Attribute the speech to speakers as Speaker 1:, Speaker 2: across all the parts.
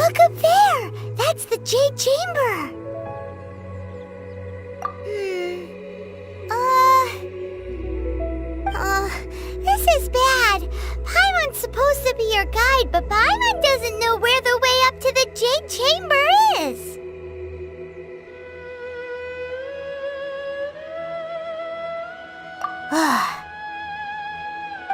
Speaker 1: Look up there! That's the Jade Chamber! This is bad. Paimon's supposed to be your guide, but Paimon doesn't know where the way up to the Jade Chamber is.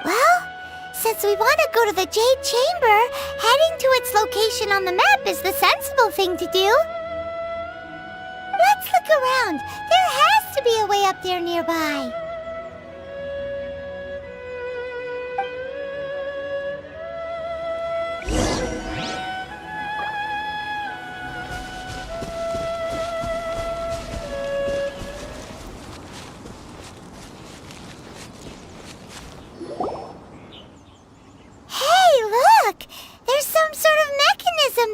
Speaker 1: Well, since we want to go to the Jade Chamber, heading to its location on the map is the sensible thing to do. Let's look around. There has to be a way up there nearby.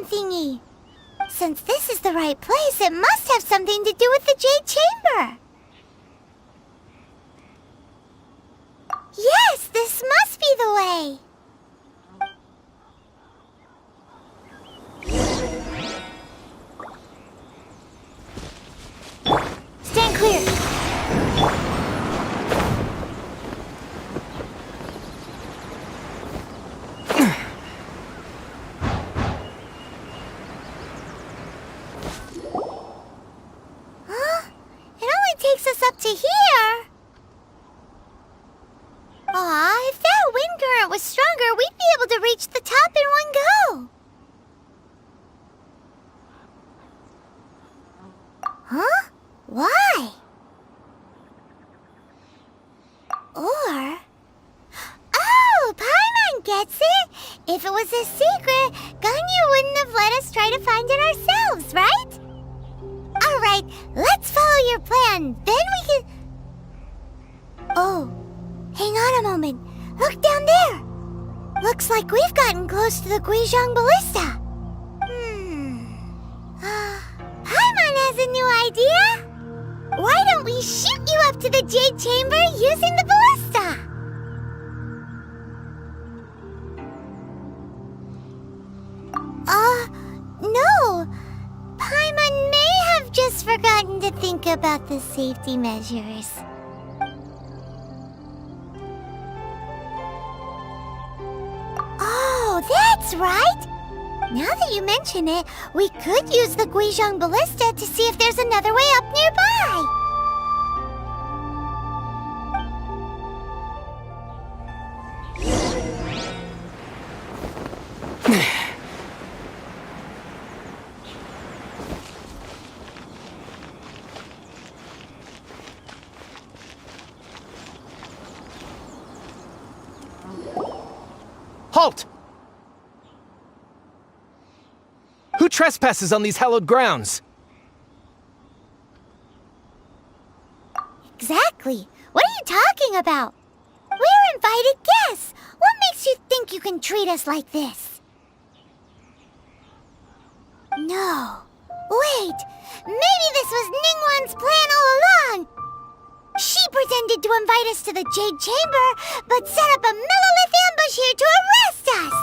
Speaker 1: Thingy. Since this is the right place, it must have something to do with the Jade Chamber. Yes, this must be the way. Stand clear. Up to here. Aw, if that wind current was stronger, we'd be able to reach the top in one go. Huh? Why? Or... Oh, Paimon gets it! If it was a secret, Ganyu wouldn't have let us try to find it ourselves, right? Alright, let's follow your plan. Then we can... Oh, hang on a moment. Look down there. Looks like we've gotten close to the Guizhong Ballista. Paimon has a new idea. Why don't we shoot you up to the Jade Chamber using the ballista? No. Paimon may have just forgotten to think about the safety measures. Oh, that's right! Now that you mention it, we could use the Guizhong Ballista to see if there's another way up nearby.
Speaker 2: Halt! Who trespasses on these hallowed grounds?
Speaker 1: Exactly. What are you talking about? We're invited guests. What makes you think you can treat us like this? No. Wait. Maybe this was Ningguang's plan all along. She pretended to invite us to the Jade Chamber, but set up a Millilith ambush here to arrest us!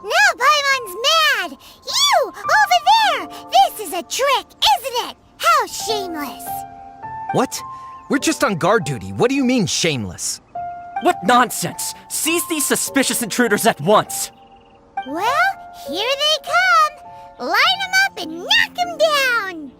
Speaker 1: Now Paimon's mad! You! Over there! This is a trick, isn't it? How shameless!
Speaker 2: What? We're just on guard duty. What do you mean, shameless?
Speaker 3: What nonsense! Seize these suspicious intruders at once!
Speaker 1: Well, here they come! Line them up and knock them down!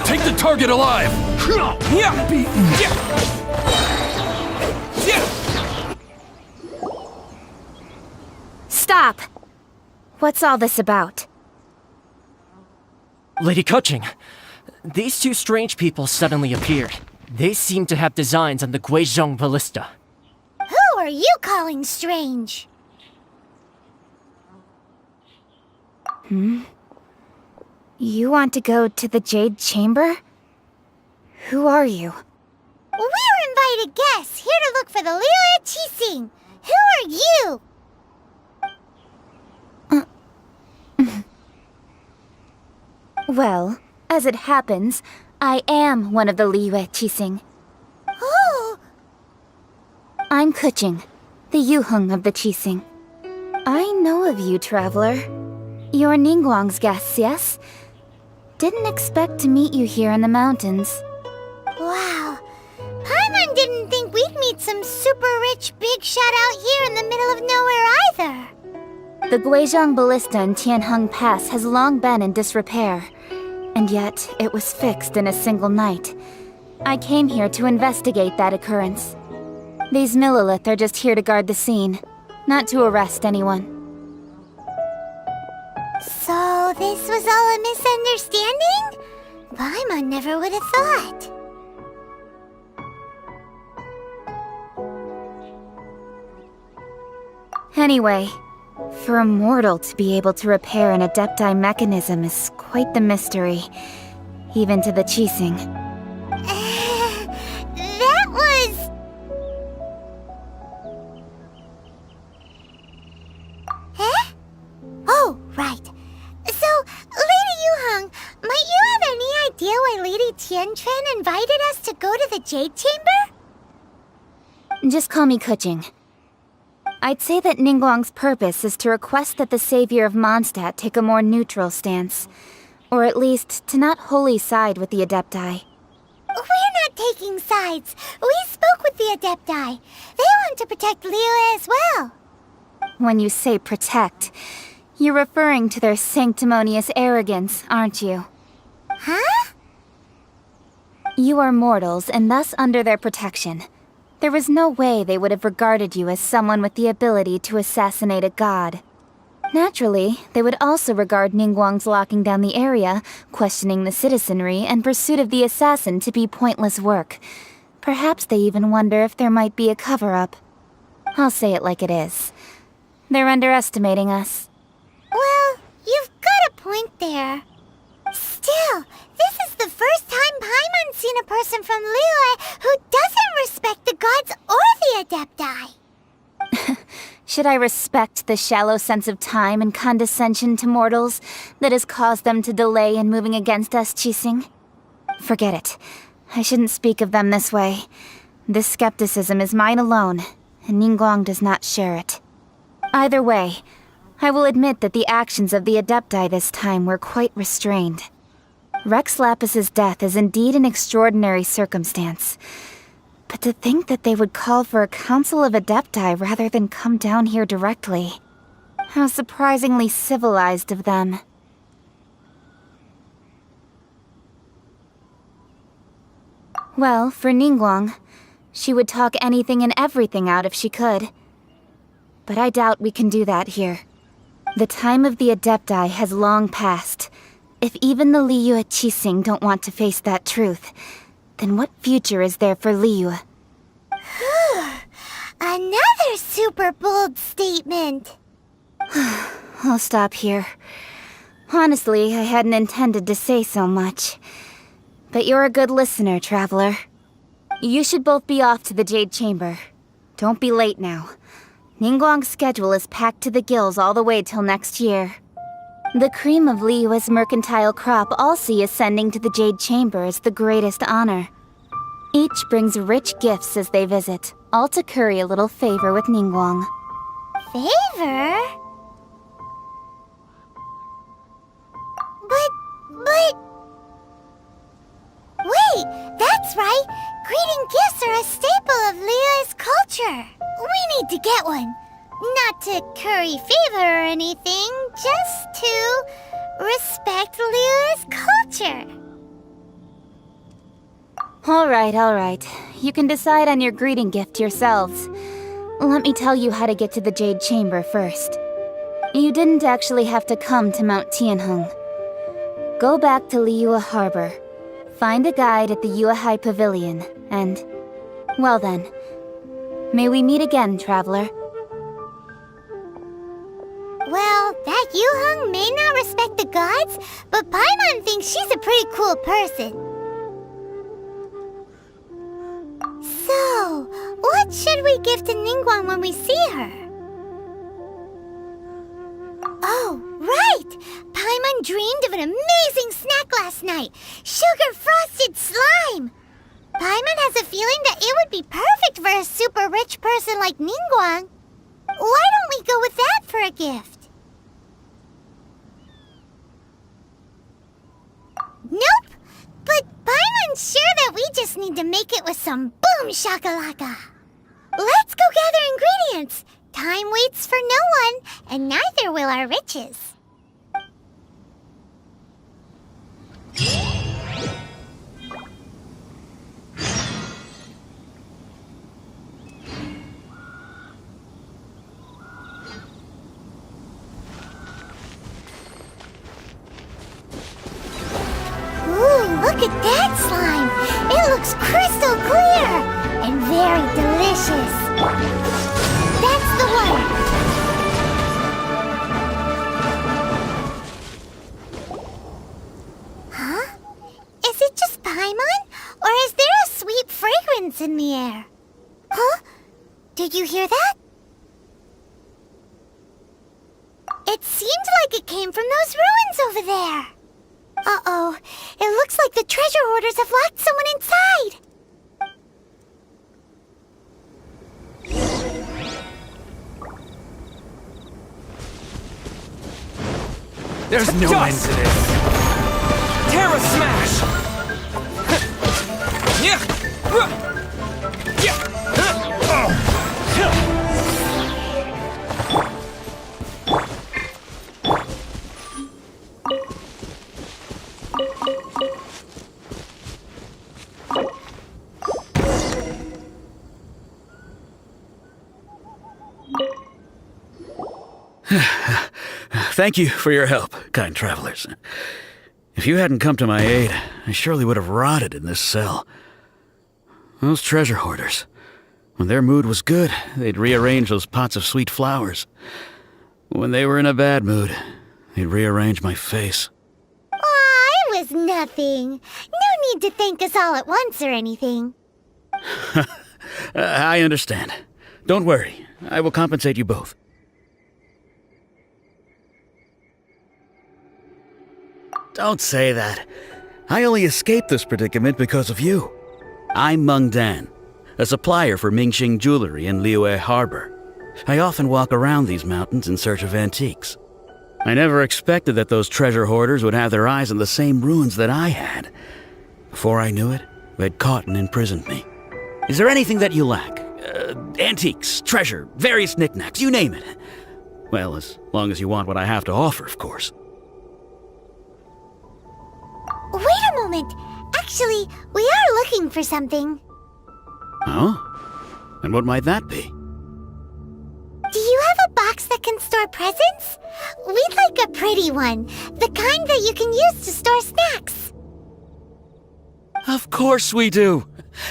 Speaker 4: Take the target alive!
Speaker 5: Stop! What's all this about?
Speaker 3: Lady Coaching, these two strange people suddenly appeared. They seem to have designs on the Guizhong Ballista.
Speaker 1: Who are you calling strange?
Speaker 5: You want to go to the Jade Chamber? Who are you?
Speaker 1: We're invited guests, here to look for the Lila Qixing. Who are you?
Speaker 5: Well, As it happens, I am one of the Liyue Qixing.
Speaker 1: Oh,
Speaker 5: I'm Kuching, the Yuheng of the Qixing. I know of you, traveler. You're Ningguang's guests, yes? Didn't expect to meet you here in the mountains.
Speaker 1: wow. Paimon didn't think we'd meet some super rich big shot out here in the middle of nowhere either.
Speaker 5: The Guizhong Ballista in Tianheng Pass has long been in disrepair, and yet it was fixed in a single night. I came here to investigate that occurrence. These Millilith are just here to guard the scene, not to arrest anyone.
Speaker 1: So this was all a misunderstanding? Paimon never would have thought.
Speaker 5: Anyway, for a mortal to be able to repair an Adepti mechanism is quite the mystery, even to the Qixing.
Speaker 1: That was... Huh? Oh, right. So, Lady Yuheng, might you have any idea why Lady Tianquan invited us to go to the Jade Chamber?
Speaker 5: Just call me Kuching. I'd say that Ningguang's purpose is to request that the savior of Mondstadt take a more neutral stance. Or at least, to not wholly side with the Adepti.
Speaker 1: We're not taking sides. We spoke with the Adepti. They want to protect Liyue as well.
Speaker 5: When you say protect, you're referring to their sanctimonious arrogance, aren't you?
Speaker 1: Huh?
Speaker 5: You are mortals and thus under their protection. There was no way they would have regarded you as someone with the ability to assassinate a god. Naturally, they would also regard Ningguang's locking down the area, questioning the citizenry, and pursuit of the assassin to be pointless work. Perhaps they even wonder if there might be a cover-up. I'll say it like it is. They're underestimating us.
Speaker 1: Well, you've got a point there. Still, this is the first time Paimon's seen a person from Liyue who doesn't respect the gods or the Adepti.
Speaker 5: Should I respect the shallow sense of time and condescension to mortals that has caused them to delay in moving against us, Qixing? Forget it. I shouldn't speak of them this way. This skepticism is mine alone, and Ningguang does not share it. Either way, I will admit that the actions of the Adepti this time were quite restrained. Rex Lapis's death is indeed an extraordinary circumstance. But to think that they would call for a council of Adepti rather than come down here directly. How surprisingly civilized of them. Well, for Ningguang, she would talk anything and everything out if she could. But I doubt we can do that here. The time of the Adepti has long passed. If even the Liyue Qixing don't want to face that truth, then what future is there for Liyue?
Speaker 1: Another super bold statement.
Speaker 5: I'll stop here. Honestly, I hadn't intended to say so much. But you're a good listener, traveler. You should both be off to the Jade Chamber. Don't be late now. Ningguang's schedule is packed to the gills all the way till next year. The cream of Liyue's mercantile crop all see ascending to the Jade Chamber as the greatest honor. Each brings rich gifts as they visit, all to curry a little favor with Ningguang.
Speaker 1: Favor? But... Wait, that's right! Greeting gifts are a staple of Liyue's culture! We need to get one! Not to curry favor or anything, just to respect Liyue's culture.
Speaker 5: Alright. You can decide on your greeting gift yourselves. Let me tell you how to get to the Jade Chamber first. You didn't actually have to come to Mount Tianheng. Go back to Liyue Harbor. Find a guide at the Yuehai Pavilion, and... well then. May we meet again, traveler.
Speaker 1: Well, that Yuheng may not respect the gods, but Paimon thinks she's a pretty cool person. So, what should we give to Ningguang when we see her? Oh, right! Paimon dreamed of an amazing snack last night. Sugar-frosted slime. Paimon has a feeling that it would be perfect for a super rich person like Ningguang. Why don't we go with that for a gift? Nope. But Paimon's sure that we just need to make it with some boom shakalaka. Let's go gather ingredients. Time waits for no one, and neither will our riches. Ooh, look at that slime! It looks crystal clear and very delicious. That's the one! Huh? Is it just Paimon? Or is there a sweet fragrance in the air? Huh? Did you hear that? It seemed like it came from those ruins over there. Uh-oh. It looks like the treasure hoarders have locked someone inside.
Speaker 4: There's no end to this.
Speaker 2: Terra Smash! Yeah!
Speaker 6: Thank you for your help, kind travelers. If you hadn't come to my aid, I surely would have rotted in this cell. Those treasure hoarders, when their mood was good, they'd rearrange those pots of sweet flowers. When they were in a bad mood, they'd rearrange my face.
Speaker 1: Aw, it was nothing. No need to thank us all at once or anything.
Speaker 6: I understand. Don't worry, I will compensate you both. Don't say that. I only escaped this predicament because of you. I'm Meng Dan, a supplier for Mingxing Jewelry in Liyue Harbor. I often walk around these mountains in search of antiques. I never expected that those treasure hoarders would have their eyes on the same ruins that I had. Before I knew it, they'd caught and imprisoned me. Is there anything that you lack? Antiques, treasure, various knickknacks, you name it. Well, as long as you want what I have to offer, of course.
Speaker 1: Wait a moment. Actually, we are looking for something.
Speaker 6: Oh? And what might that be?
Speaker 1: Do you have a box that can store presents? We'd like a pretty one. The kind that you can use to store snacks.
Speaker 6: Of course we do.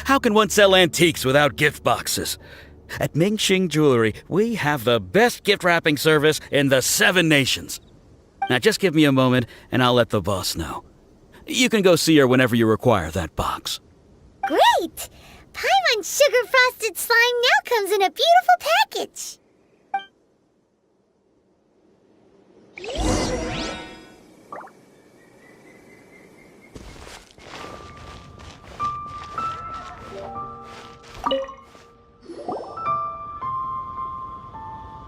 Speaker 6: How can one sell antiques without gift boxes? At Mingxing Jewelry, we have the best gift wrapping service in the 7 nations. Now just give me a moment and I'll let the boss know. You can go see her whenever you require that box.
Speaker 1: Great! Paimon's sugar-frosted slime now comes in a beautiful package.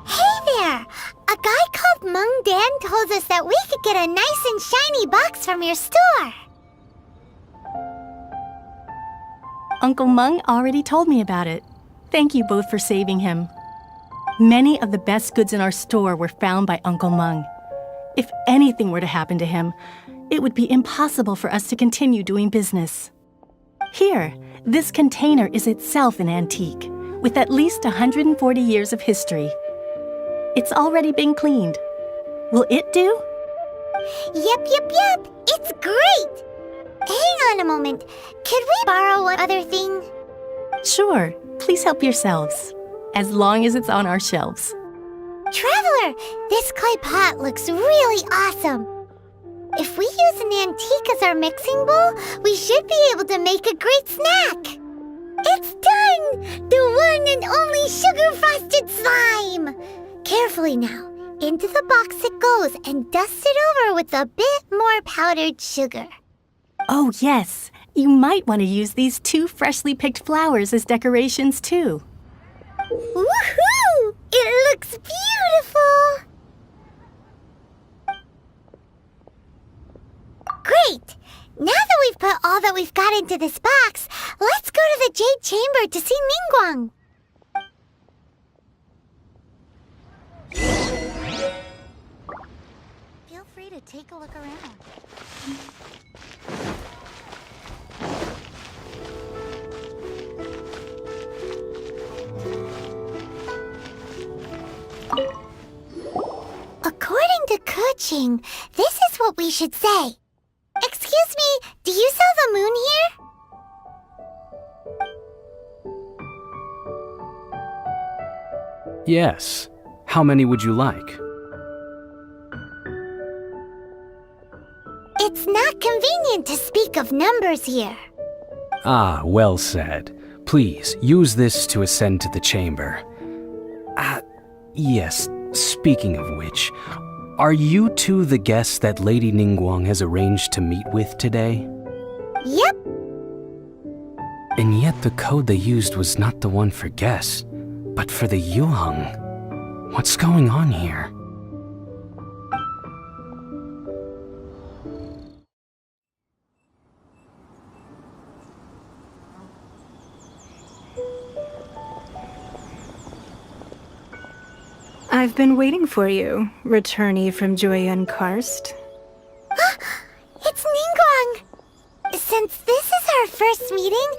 Speaker 1: Hey there! A guy called Meng Dan told us that we could get a nice and shiny box from your store.
Speaker 7: Uncle Meng already told me about it. Thank you both for saving him. Many of the best goods in our store were found by Uncle Meng. If anything were to happen to him, it would be impossible for us to continue doing business. Here, this container is itself an antique, with at least 140 years of history. It's already been cleaned. Will it do?
Speaker 1: Yep. It's great! Hang on a moment. Could we borrow one other thing?
Speaker 7: Sure, please help yourselves, as long as it's on our shelves.
Speaker 1: Traveler, this clay pot looks really awesome. If we use an antique as our mixing bowl, we should be able to make a great snack. It's done! The one and only sugar-frosted slime! Carefully now. Into the box it goes and dust it over with a bit more powdered sugar.
Speaker 7: Oh, yes. You might want to use these 2 freshly picked flowers as decorations, too.
Speaker 1: Woohoo! It looks beautiful! Great! Now that we've put all that we've got into this box, let's go to the Jade Chamber to see Ningguang. Feel free to take a look around. According to Kuching, this is what we should say. Excuse me, do you saw the moon here?
Speaker 4: Yes. How many would you like?
Speaker 1: It's not convenient to speak of numbers here.
Speaker 4: Ah, well said. Please, use this to ascend to the chamber. Yes, speaking of which, are you two the guests that Lady Ningguang has arranged to meet with today?
Speaker 1: Yep.
Speaker 4: And yet the code they used was not the one for guests, but for the Yuheng. What's going on here?
Speaker 8: I've been waiting for you, returnee from Joyun Karst.
Speaker 1: It's Ningguang. Since this is our first meeting,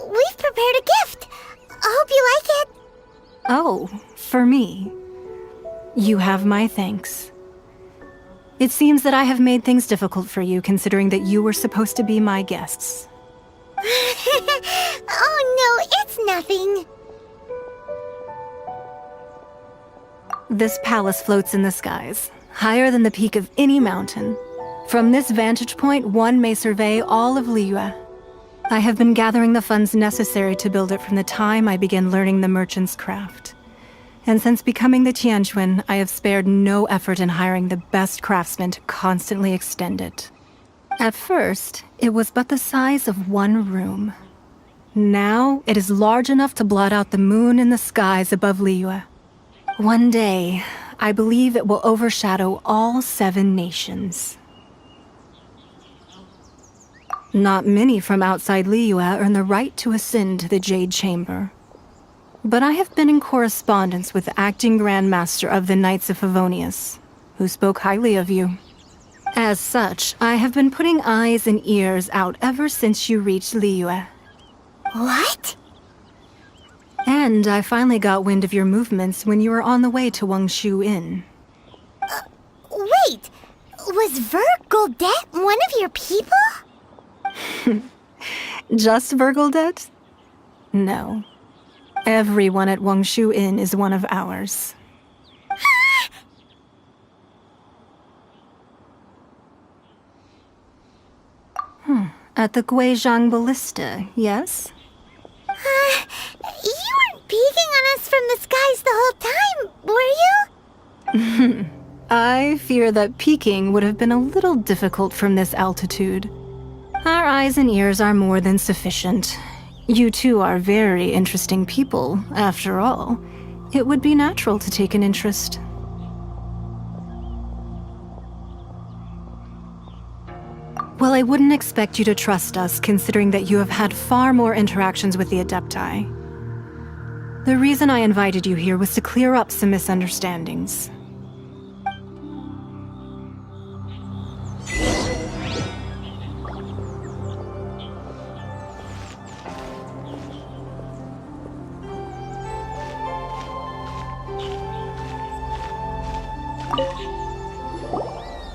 Speaker 1: we've prepared a gift. I hope you like it.
Speaker 8: Oh, for me. You have my thanks. It seems that I have made things difficult for you, considering that you were supposed to be my guests.
Speaker 1: Oh no, it's nothing.
Speaker 8: This palace floats in the skies, higher than the peak of any mountain. From this vantage point, one may survey all of Liyue. I have been gathering the funds necessary to build it from the time I began learning the merchant's craft. And since becoming the Tianquan, I have spared no effort in hiring the best craftsmen to constantly extend it. At first, it was but the size of one room. Now, it is large enough to blot out the moon in the skies above Liyue. One day, I believe it will overshadow all 7 nations. Not many from outside Liyue earn the right to ascend to the Jade Chamber. But I have been in correspondence with the acting Grand Master of the Knights of Favonius, who spoke highly of you. As such, I have been putting eyes and ears out ever since you reached Liyue.
Speaker 1: What?
Speaker 8: And I finally got wind of your movements when you were on the way to Wangshu Inn.
Speaker 1: Wait, was Vergoldet one of your people?
Speaker 8: Just Vergoldet? No. Everyone at Wangshu Inn is one of ours. At the Guizhang Ballista, yes?
Speaker 1: You weren't peeking on us from the skies the whole time, were you?
Speaker 8: I fear that peeking would have been a little difficult from this altitude. Our eyes and ears are more than sufficient. You two are very interesting people, after all. It would be natural to take an interest. Well, I wouldn't expect you to trust us, considering that you have had far more interactions with the Adepti. The reason I invited you here was to clear up some misunderstandings.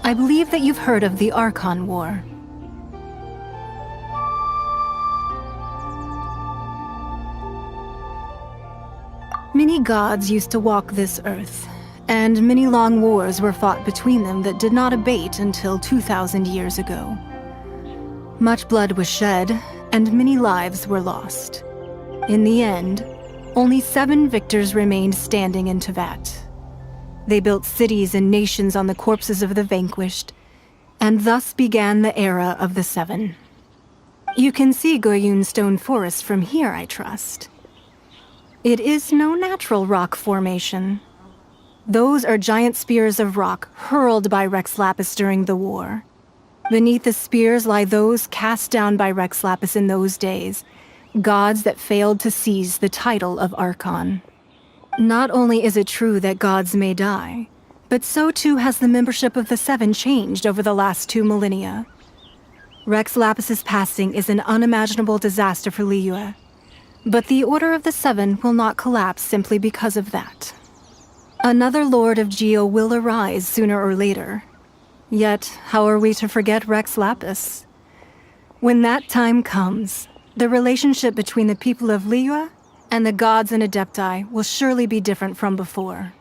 Speaker 8: I believe that you've heard of the Archon War. Many gods used to walk this earth, and many long wars were fought between them that did not abate until 2,000 years ago. Much blood was shed, and many lives were lost. In the end, only 7 victors remained standing in Teyvat. They built cities and nations on the corpses of the vanquished, and thus began the era of the Seven. You can see Goyun Stone Forest from here, I trust. It is no natural rock formation. Those are giant spears of rock hurled by Rex Lapis during the war. Beneath the spears lie those cast down by Rex Lapis in those days, gods that failed to seize the title of Archon. Not only is it true that gods may die, but so too has the membership of the Seven changed over the last 2 millennia. Rex Lapis's passing is an unimaginable disaster for Liyue, but the Order of the Seven will not collapse simply because of that. Another Lord of Geo will arise sooner or later. Yet, how are we to forget Rex Lapis? When that time comes, the relationship between the people of Liyue and the gods and Adepti will surely be different from before.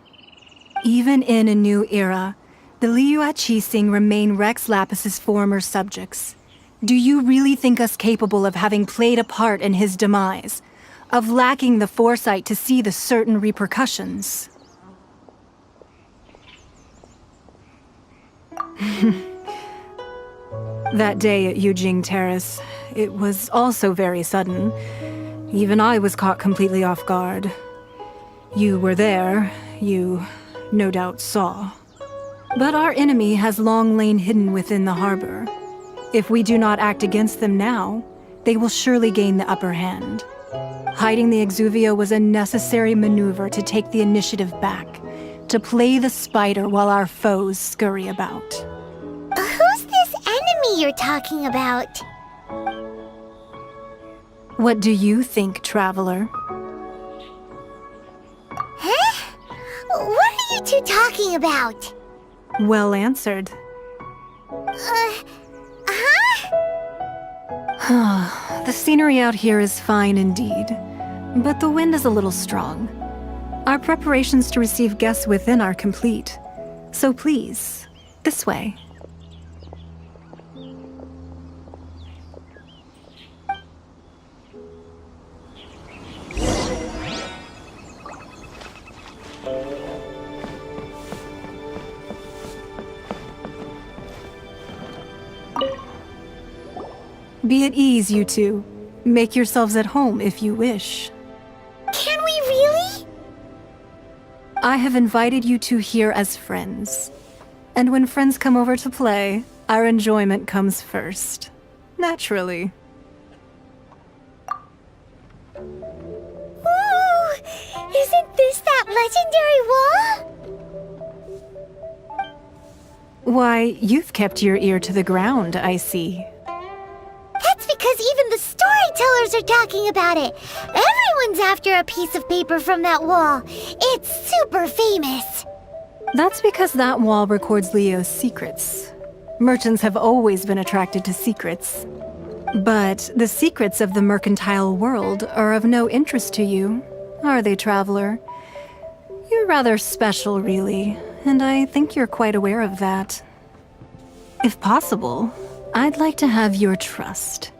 Speaker 8: Even in a new era, the Liyue Qixing remain Rex Lapis's former subjects. Do you really think us capable of having played a part in his demise? Of lacking the foresight to see the certain repercussions? That day at Yujing Terrace, it was also very sudden. Even I was caught completely off guard. You were there, you no doubt saw. But our enemy has long lain hidden within the harbor. If we do not act against them now, they will surely gain the upper hand. Hiding the Exuvia was a necessary maneuver to take the initiative back, to play the spider while our foes scurry about.
Speaker 1: Who's this enemy you're talking about?
Speaker 8: What do you think, traveler?
Speaker 1: Huh? What are you two talking about?
Speaker 8: Well answered. The scenery out here is fine indeed, but the wind is a little strong. Our preparations to receive guests within are complete, so please, this way. Be at ease, you two. Make yourselves at home if you wish.
Speaker 1: Can we really?
Speaker 8: I have invited you two here as friends. And when friends come over to play, our enjoyment comes first. Naturally.
Speaker 1: Ooh! Isn't this that legendary wall?
Speaker 8: Why, you've kept your ear to the ground, I see.
Speaker 1: That's because even the storytellers are talking about it. Everyone's after a piece of paper from that wall. It's super famous.
Speaker 8: That's because that wall records Leo's secrets. Merchants have always been attracted to secrets. But the secrets of the mercantile world are of no interest to you, are they, traveler? You're rather special, really, and I think you're quite aware of that. If possible, I'd like to have your trust.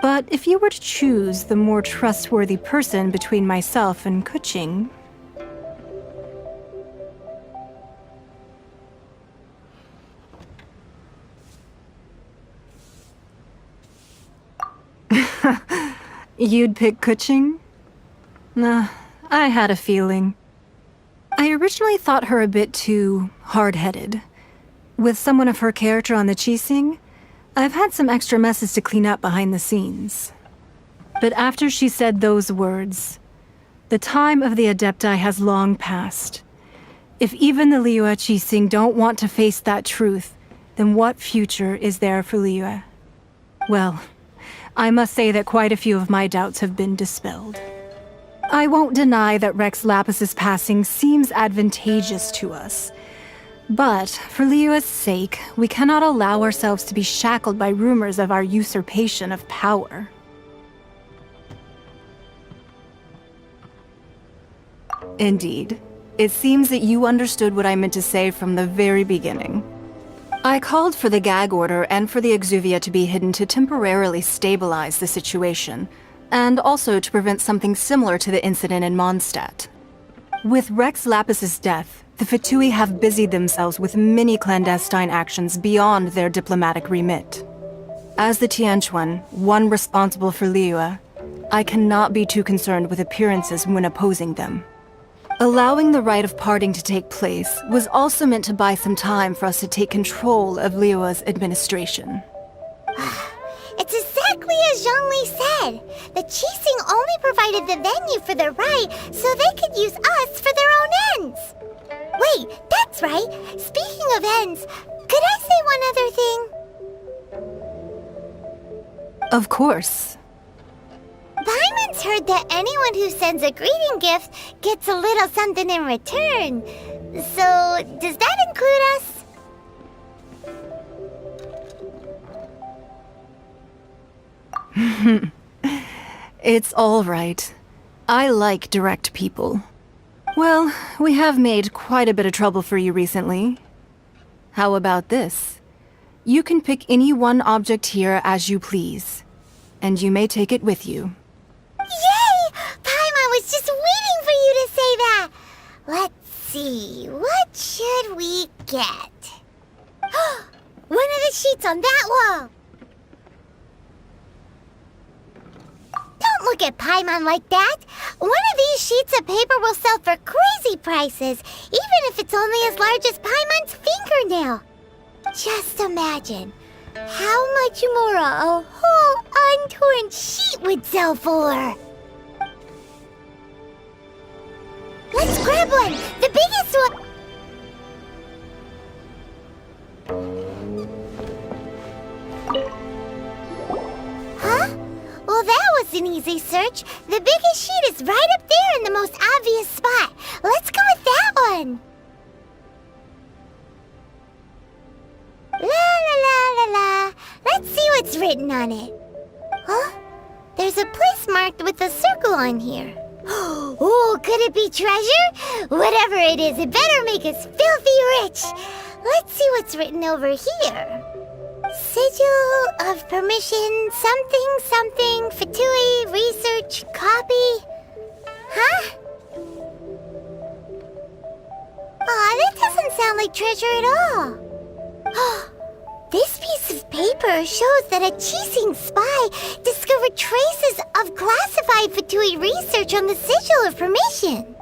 Speaker 8: But if you were to choose the more trustworthy person between myself and Kuching... You'd pick Kuching? Nah, I had a feeling. I originally thought her a bit too hard-headed. With someone of her character on the Qixing, I've had some extra messes to clean up behind the scenes. But after she said those words, the time of the Adepti has long passed. If even the Liyue Qixing don't want to face that truth, then what future is there for Liyue? Well, I must say that quite a few of my doubts have been dispelled. I won't deny that Rex Lapis's passing seems advantageous to us. But, for Liyue's sake, we cannot allow ourselves to be shackled by rumors of our usurpation of power. Indeed. It seems that you understood what I meant to say from the very beginning. I called for the gag order and for the Exuvia to be hidden to temporarily stabilize the situation, and also to prevent something similar to the incident in Mondstadt. With Rex Lapis's death, the Fatui have busied themselves with many clandestine actions beyond their diplomatic remit. As the Tianquan, one responsible for Liyue, I cannot be too concerned with appearances when opposing them. Allowing the rite of parting to take place was also meant to buy some time for us to take control of Liyue's administration.
Speaker 1: It's exactly as Zhongli said. The Qixing only provided the venue for their rite so they could use us for their own ends. Wait, that's right. Speaking of ends, could I say one other thing?
Speaker 8: Of course.
Speaker 1: Paimon's heard that anyone who sends a greeting gift gets a little something in return. So, does that include us?
Speaker 8: It's all right. I like direct people. Well, we have made quite a bit of trouble for you recently. How about this? You can pick any one object here as you please, and you may take it with you.
Speaker 1: Yay! Paimon was just waiting for you to say that! Let's see, what should we get? One of the sheets on that wall! Don't look at Paimon like that! One of these sheets of paper will sell for crazy prices, even if it's only as large as Paimon's fingernail. Just imagine how much more a whole untorn sheet would sell for. Let's grab one! The biggest one! Huh? Well, that was an easy search. The biggest sheet is right up there in the most obvious spot. Let's go with that one. La la la la la. Let's see what's written on it. Huh? There's a place marked with a circle on here. Oh, could it be treasure? Whatever it is, it better make us filthy rich. Let's see what's written over here. Sigil of permission, something, something, Fatui, research, copy. Huh? Aw, that doesn't sound like treasure at all. This piece of paper shows that a Qixing spy discovered traces of classified Fatui research on the Sigil of Permission.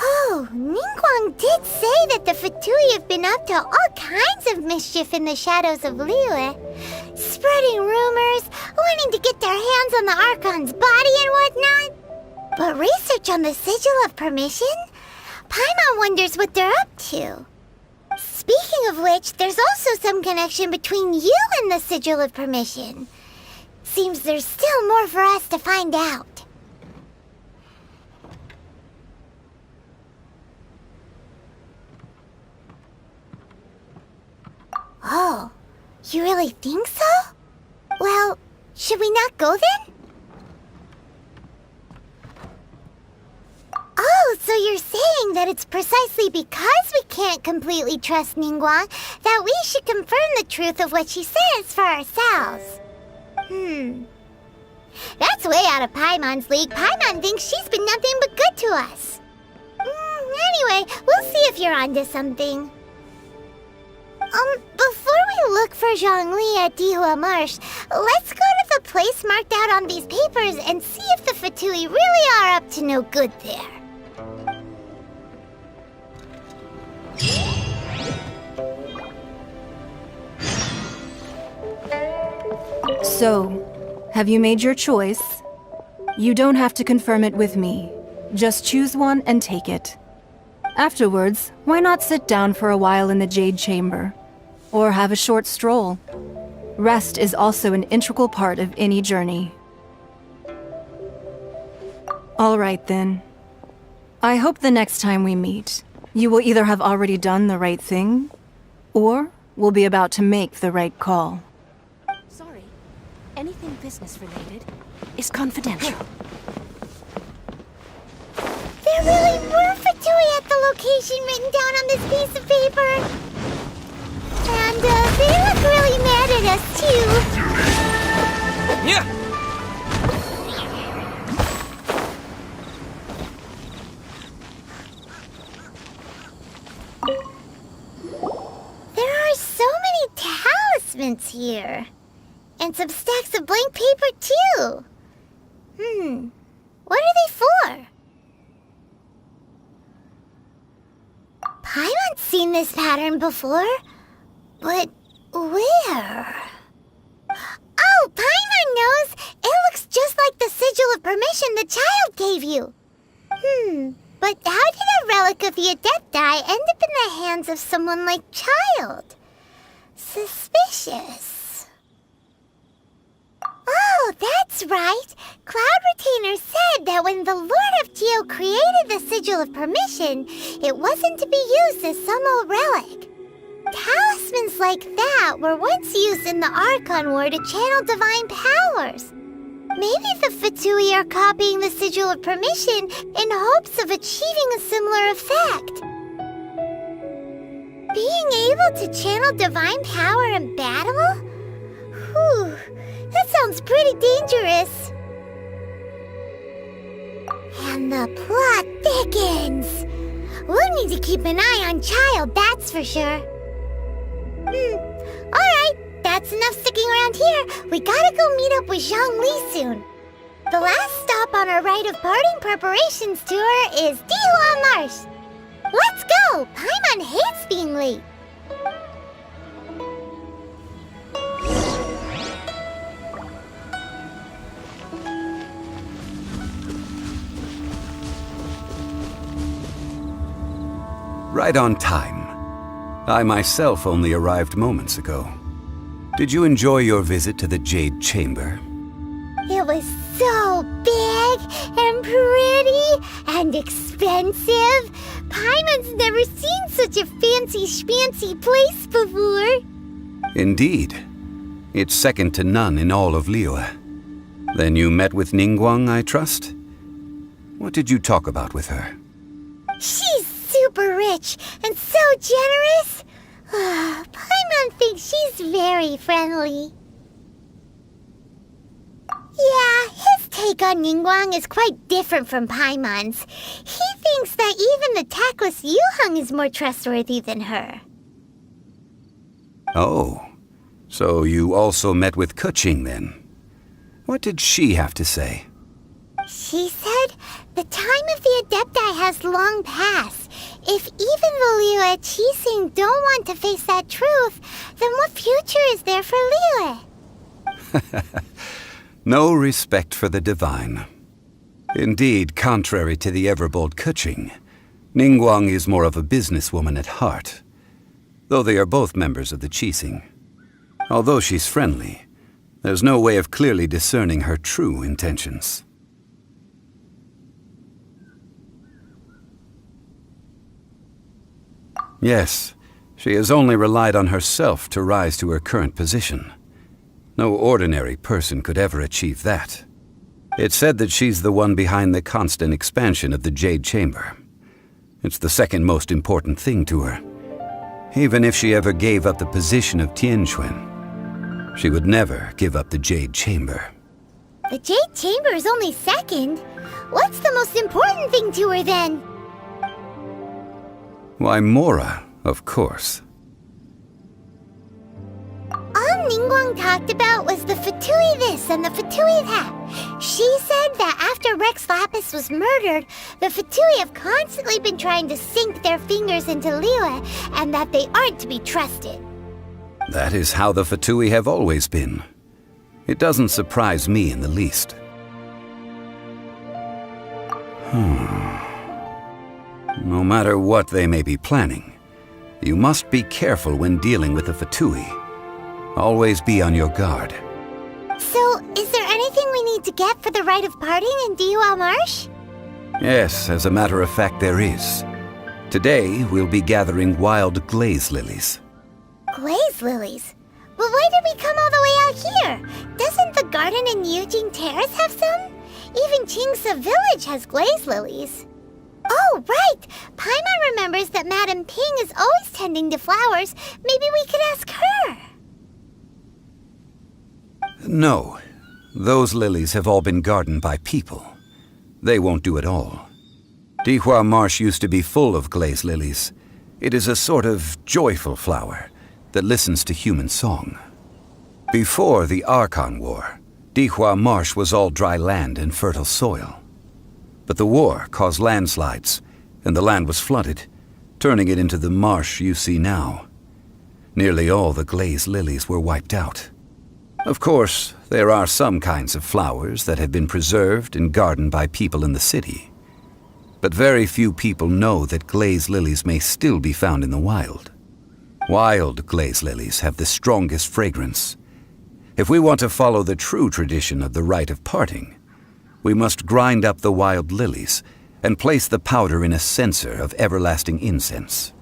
Speaker 1: Oh, Ningguang did say that the Fatui have been up to all kinds of mischief in the shadows of Liyue, spreading rumors, wanting to get their hands on the Archon's body and whatnot. But research on the Sigil of Permission? Paimon wonders what they're up to. Speaking of which, there's also some connection between you and the Sigil of Permission. Seems there's still more for us to find out. Oh, you really think so? Well, should we not go then? Oh, so you're saying that it's precisely because we can't completely trust Ningguang that we should confirm the truth of what she says for ourselves. That's way out of Paimon's league. Paimon thinks she's been nothing but good to us. Anyway, we'll see if you're onto something. Before we look for Zhongli at Dihua Marsh, let's go to the place marked out on these papers and see if the Fatui really are up to no good there.
Speaker 8: So, have you made your choice? You don't have to confirm it with me. Just choose one and take it. Afterwards, why not sit down for a while in the Jade Chamber? Or have a short stroll? Rest is also an integral part of any journey. All right then. I hope the next time we meet, you will either have already done the right thing, or will be about to make the right call.
Speaker 5: Sorry. Anything business-related is confidential.
Speaker 1: There really were Fatui at the location written down on this piece of paper. And they look really mad at us, too.
Speaker 2: Yeah!
Speaker 1: and some stacks of blank paper, too. What are they for? Paimon's seen this pattern before, but where? Oh, Paimon knows! It looks just like the sigil of permission the child gave you. But how did a relic of the Adepti end up in the hands of someone like Child? Suspicious. Oh, that's right. Cloud Retainer said that when the Lord of Geo created the Sigil of Permission, it wasn't to be used as some old relic. Talismans like that were once used in the Archon War to channel divine powers. Maybe the Fatui are copying the Sigil of Permission in hopes of achieving a similar effect. Being able to channel divine power in battle? Whew, that sounds pretty dangerous. And the plot thickens. We'll need to keep an eye on Child, that's for sure. Alright, that's enough sticking around here. We gotta go meet up with Zhongli soon. The last stop on our rite of parting preparations tour is Dihua Marsh. Let's go! Paimon hates being late.
Speaker 9: Right on time. I myself only arrived moments ago. Did you enjoy your visit to the Jade Chamber?
Speaker 1: It was so big and pretty and expensive. Paimon's never seen such a fancy schmancy place before.
Speaker 9: Indeed. It's second to none in all of Liyue. Then you met with Ningguang, I trust? What did you talk about with her?
Speaker 1: She's super rich and so generous. Paimon thinks she's very friendly. Yeah, his take on Ningguang is quite different from Paimon's. He thinks that even the tactless Yuheng is more trustworthy than her.
Speaker 9: Oh, so you also met with Keqing then? What did she have to say?
Speaker 1: She said the time of the Adepti has long passed. If even the Liyue Qixing don't want to face that truth, then what future is there for Liyue?
Speaker 9: No respect for the divine. Indeed, contrary to the ever-bold Keqing, Ningguang is more of a businesswoman at heart, though they are both members of the Qixing. Although she's friendly, there's no way of clearly discerning her true intentions. Yes, she has only relied on herself to rise to her current position. No ordinary person could ever achieve that. It's said that she's the one behind the constant expansion of the Jade Chamber. It's the second most important thing to her. Even if she ever gave up the position of Tianquan, she would never give up the Jade Chamber.
Speaker 1: The Jade Chamber is only second. What's the most important thing to her then?
Speaker 9: Why, Mora, of course.
Speaker 1: All Ningguang talked about was the Fatui this and the Fatui that. She said that after Rex Lapis was murdered, the Fatui have constantly been trying to sink their fingers into Liyue, and that they aren't to be trusted.
Speaker 9: That is how the Fatui have always been. It doesn't surprise me in the least. No matter what they may be planning, you must be careful when dealing with the Fatui. Always be on your guard.
Speaker 1: So, is there anything we need to get for the rite of parting in Dihua Marsh?
Speaker 9: Yes, as a matter of fact, there is. Today, we'll be gathering wild glaze lilies.
Speaker 1: Glaze lilies? But why did we come all the way out here? Doesn't the garden in Yujing Terrace have some? Even Qingse Village has glaze lilies. Oh, right! Paimon remembers that Madame Ping is always tending to flowers. Maybe we could ask her.
Speaker 9: No, those lilies have all been gardened by people. They won't do it all. Dihua Marsh used to be full of glaze lilies. It is a sort of joyful flower that listens to human song. Before the Archon War, Dihua Marsh was all dry land and fertile soil. But the war caused landslides, and the land was flooded, turning it into the marsh you see now. Nearly all the Glaze lilies were wiped out. Of course, there are some kinds of flowers that have been preserved and gardened by people in the city. But very few people know that Glaze lilies may still be found in the wild. Wild Glaze lilies have the strongest fragrance. If we want to follow the true tradition of the rite of parting, we must grind up the wild lilies and place the powder in a censer of everlasting incense.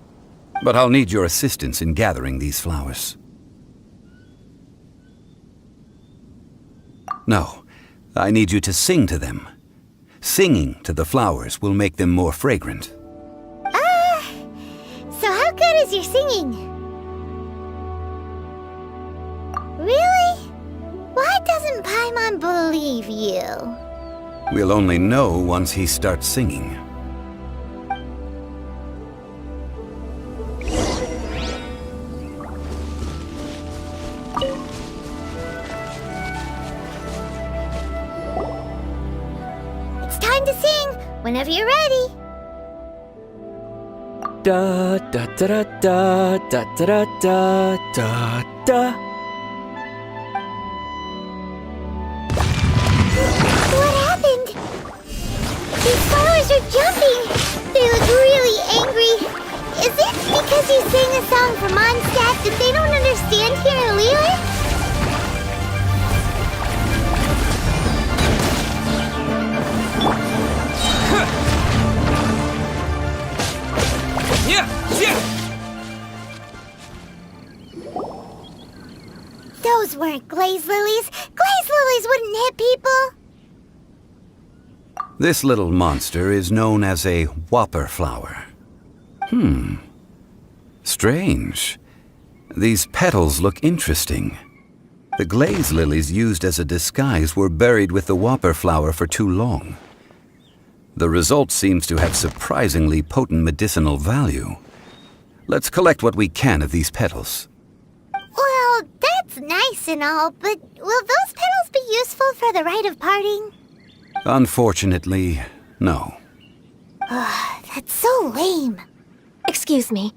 Speaker 9: But I'll need your assistance in gathering these flowers. No, I need you to sing to them. Singing to the flowers will make them more fragrant.
Speaker 1: So how good is your singing? Really? Why doesn't Paimon believe you?
Speaker 9: We'll only know once he starts singing.
Speaker 1: It's time to sing, whenever you're ready.
Speaker 3: Da da da da da da da da da.
Speaker 1: What happened? These flowers are jumping. They look really angry. Is it because you sang a song for Mondstadt that they don't understand here in Liyue? Those weren't Glaze lilies. Glaze lilies wouldn't hit people.
Speaker 9: This little monster is known as a whopper flower. Strange. These petals look interesting. The Glaze lilies used as a disguise were buried with the whopper flower for too long. The result seems to have surprisingly potent medicinal value. Let's collect what we can of these petals.
Speaker 1: Well, that's nice and all, but will those petals be useful for the rite of parting?
Speaker 9: Unfortunately, no.
Speaker 1: That's so lame.
Speaker 10: Excuse me.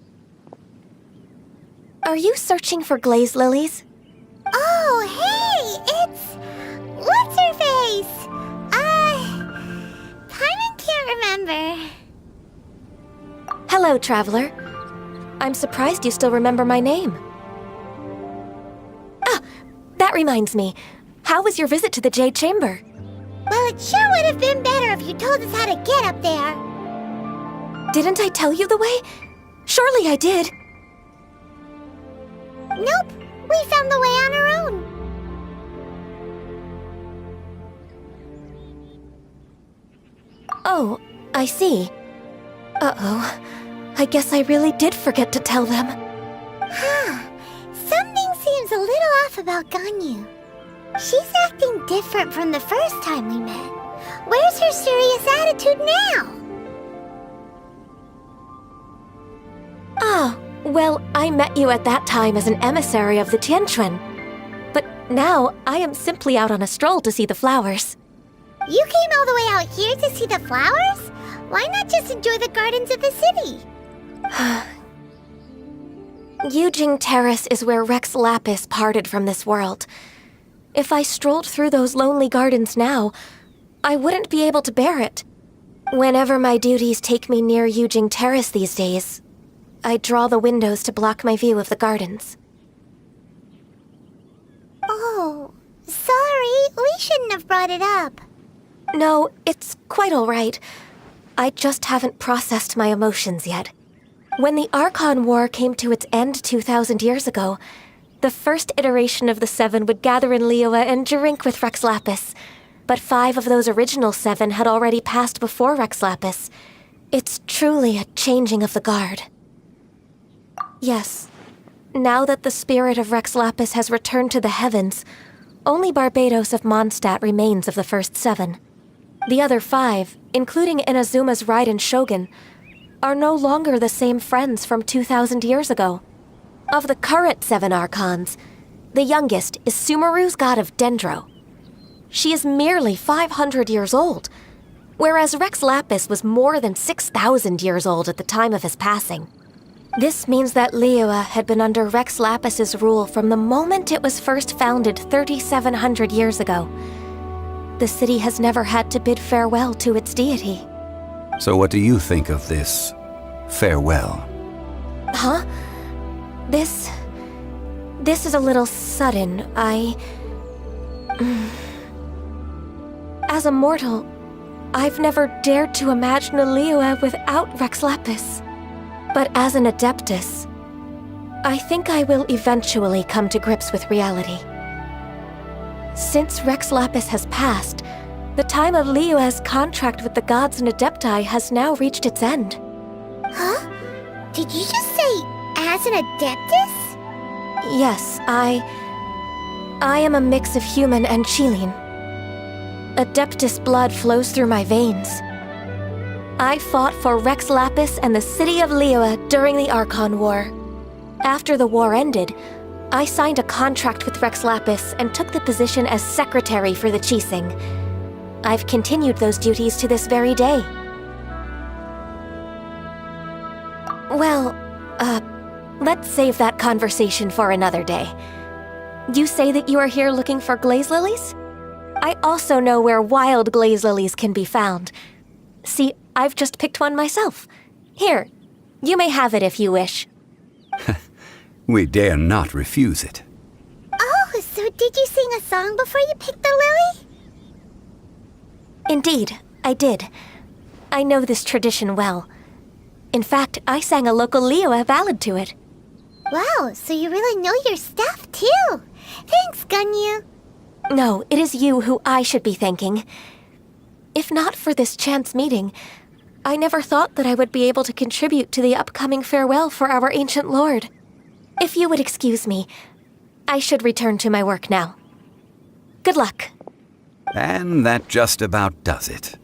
Speaker 10: Are you searching for Glaze lilies?
Speaker 1: Oh, hey, it's... What's her face? Paimon can't remember.
Speaker 10: Hello, traveler. I'm surprised you still remember my name. Ah, that reminds me. How was your visit to the Jade Chamber?
Speaker 1: Well, it sure would have been better if you told us how to get up there.
Speaker 10: Didn't I tell you the way? Surely I did.
Speaker 1: Nope, we found the way on our own.
Speaker 10: Oh, I see. Uh-oh. I guess I really did forget to tell them.
Speaker 1: Something seems a little off about Ganyu. She's acting different from the first time we met. Where's her serious attitude now?
Speaker 10: Ah, well, I met you at that time as an emissary of the Tianquan. But now, I am simply out on a stroll to see the flowers.
Speaker 1: You came all the way out here to see the flowers? Why not just enjoy the gardens of the city?
Speaker 10: Yujing Terrace is where Rex Lapis parted from this world. If I strolled through those lonely gardens now, I wouldn't be able to bear it. Whenever my duties take me near Yujing Terrace these days, I draw the windows to block my view of the gardens.
Speaker 1: Oh, sorry, we shouldn't have brought it up.
Speaker 10: No, it's quite all right. I just haven't processed my emotions yet. When the Archon War came to its end 2,000 years ago, the first iteration of the Seven would gather in Liyue and drink with Rex Lapis. But 5 of those original 7 had already passed before Rex Lapis. It's truly a changing of the guard. Yes, now that the spirit of Rex Lapis has returned to the heavens, only Barbados of Mondstadt remains of the first 7. The other 5, including Inazuma's Raiden Shogun, are no longer the same friends from 2,000 years ago. Of the current 7 Archons, the youngest, is Sumeru's god of Dendro. She is merely 500 years old, whereas Rex Lapis was more than 6,000 years old at the time of his passing. This means that Liyue had been under Rex Lapis's rule from the moment it was first founded 3,700 years ago. The city has never had to bid farewell to its deity.
Speaker 9: So what do you think of this farewell?
Speaker 10: Huh? This is a little sudden. As a mortal, I've never dared to imagine a Liyue without Rex Lapis. But as an Adeptus, I think I will eventually come to grips with reality. Since Rex Lapis has passed, the time of Liyue's contract with the gods and Adepti has now reached its end.
Speaker 1: Huh? Did you just say, as an Adeptus?
Speaker 10: Yes, I am a mix of human and Chilean. Adeptus blood flows through my veins. I fought for Rex Lapis and the city of Liyue during the Archon War. After the war ended, I signed a contract with Rex Lapis and took the position as secretary for the Qixing. I've continued those duties to this very day. Well, let's save that conversation for another day. You say that you are here looking for glaze lilies? I also know where wild glaze lilies can be found. See, I've just picked one myself. Here, you may have it if you wish.
Speaker 9: We dare not refuse it.
Speaker 1: Oh, so did you sing a song before you picked the lily?
Speaker 10: Indeed, I did. I know this tradition well. In fact, I sang a local Liyue ballad to it.
Speaker 1: Wow, so you really know your stuff, too. Thanks, Gunyu.
Speaker 10: No, it is you who I should be thanking. If not for this chance meeting, I never thought that I would be able to contribute to the upcoming farewell for our ancient lord. If you would excuse me, I should return to my work now. Good luck.
Speaker 9: And that just about does it.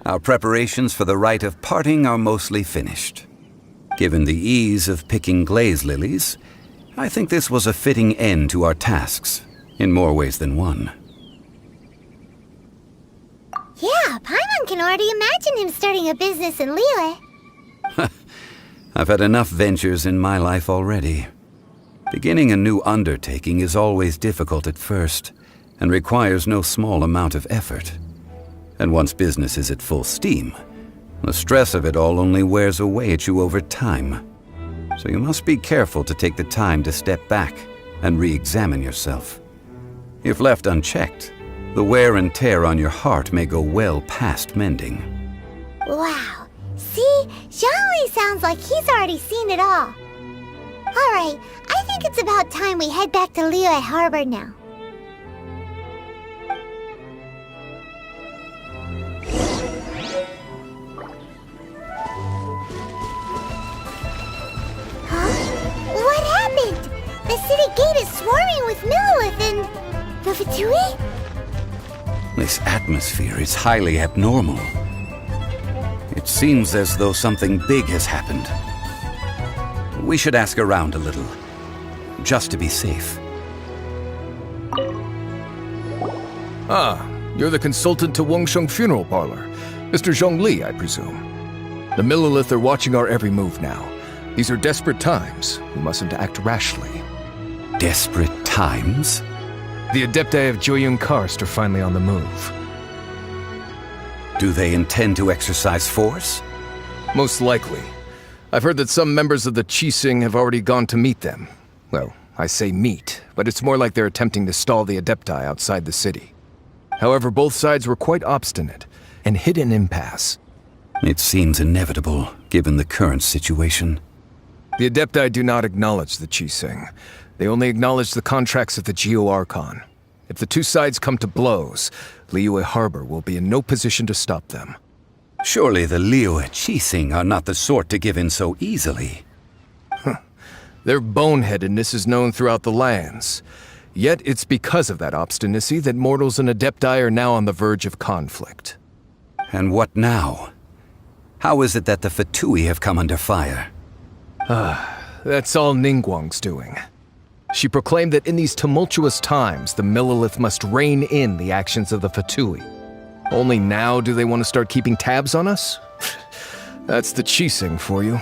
Speaker 9: Our preparations for the rite of parting are mostly finished. Given the ease of picking glaze lilies, I think this was a fitting end to our tasks, in more ways than one.
Speaker 1: Yeah, Paimon can already imagine him starting a business in Liyue.
Speaker 9: I've had enough ventures in my life already. Beginning a new undertaking is always difficult at first, and requires no small amount of effort. And once business is at full steam, the stress of it all only wears away at you over time. So you must be careful to take the time to step back and re-examine yourself. If left unchecked, the wear and tear on your heart may go well past mending.
Speaker 1: Wow. See? Zhongli sounds like he's already seen it all. Alright, I think it's about time we head back to Liyue Harbor now. What happened? The city gate is swarming with Millilith and... the Fatui?
Speaker 9: This atmosphere is highly abnormal. It seems as though something big has happened. We should ask around a little, just to be safe.
Speaker 2: Ah, you're the consultant to Wengsheng Funeral Parlor. Mr. Zhongli, I presume. The Millilith are watching our every move now. These are desperate times. We mustn't act rashly.
Speaker 9: Desperate times?
Speaker 2: The Adepti of Joyun Karst are finally on the move.
Speaker 9: Do they intend to exercise force?
Speaker 2: Most likely. I've heard that some members of the Qixing have already gone to meet them. Well, I say meet, but it's more like they're attempting to stall the Adepti outside the city. However, both sides were quite obstinate and hit an impasse.
Speaker 9: It seems inevitable, given the current situation.
Speaker 2: The Adepti do not acknowledge the Qixing. They only acknowledge the contracts of the Geo-Archon. If the two sides come to blows, Liyue Harbor will be in no position to stop them.
Speaker 9: Surely the Liyue Qixing are not the sort to give in so easily.
Speaker 2: Their boneheadedness is known throughout the lands. Yet it's because of that obstinacy that mortals and Adepti are now on the verge of conflict.
Speaker 9: And what now? How is it that the Fatui have come under fire?
Speaker 2: That's all Ningguang's doing. She proclaimed that in these tumultuous times, the Millelith must rein in the actions of the Fatui. Only now do they want to start keeping tabs on us? That's the Qixing for you.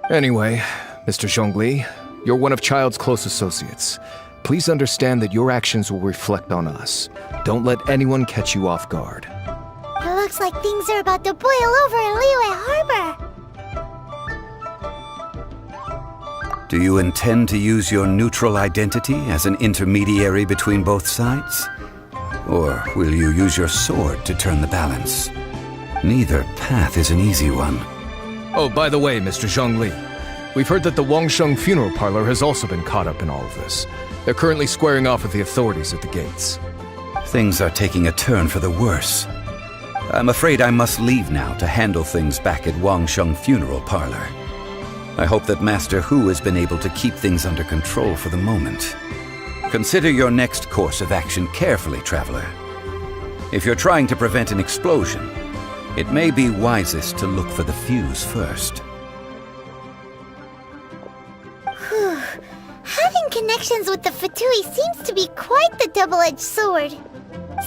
Speaker 2: Anyway, Mr. Zhongli, you're one of Child's close associates. Please understand that your actions will reflect on us. Don't let anyone catch you off guard.
Speaker 1: It looks like things are about to boil over in Liyue Harbor.
Speaker 9: Do you intend to use your neutral identity as an intermediary between both sides? Or will you use your sword to turn the balance? Neither path is an easy one.
Speaker 2: Oh, by the way, Mr. Zhongli, we've heard that the Wangsheng funeral parlor has also been caught up in all of this. They're currently squaring off with the authorities at the gates.
Speaker 9: Things are taking a turn for the worse. I'm afraid I must leave now to handle things back at Wangsheng funeral parlor. I hope that Master Hu has been able to keep things under control for the moment. Consider your next course of action carefully, Traveler. If you're trying to prevent an explosion, it may be wisest to look for the fuse first.
Speaker 1: Having connections with the Fatui seems to be quite the double-edged sword.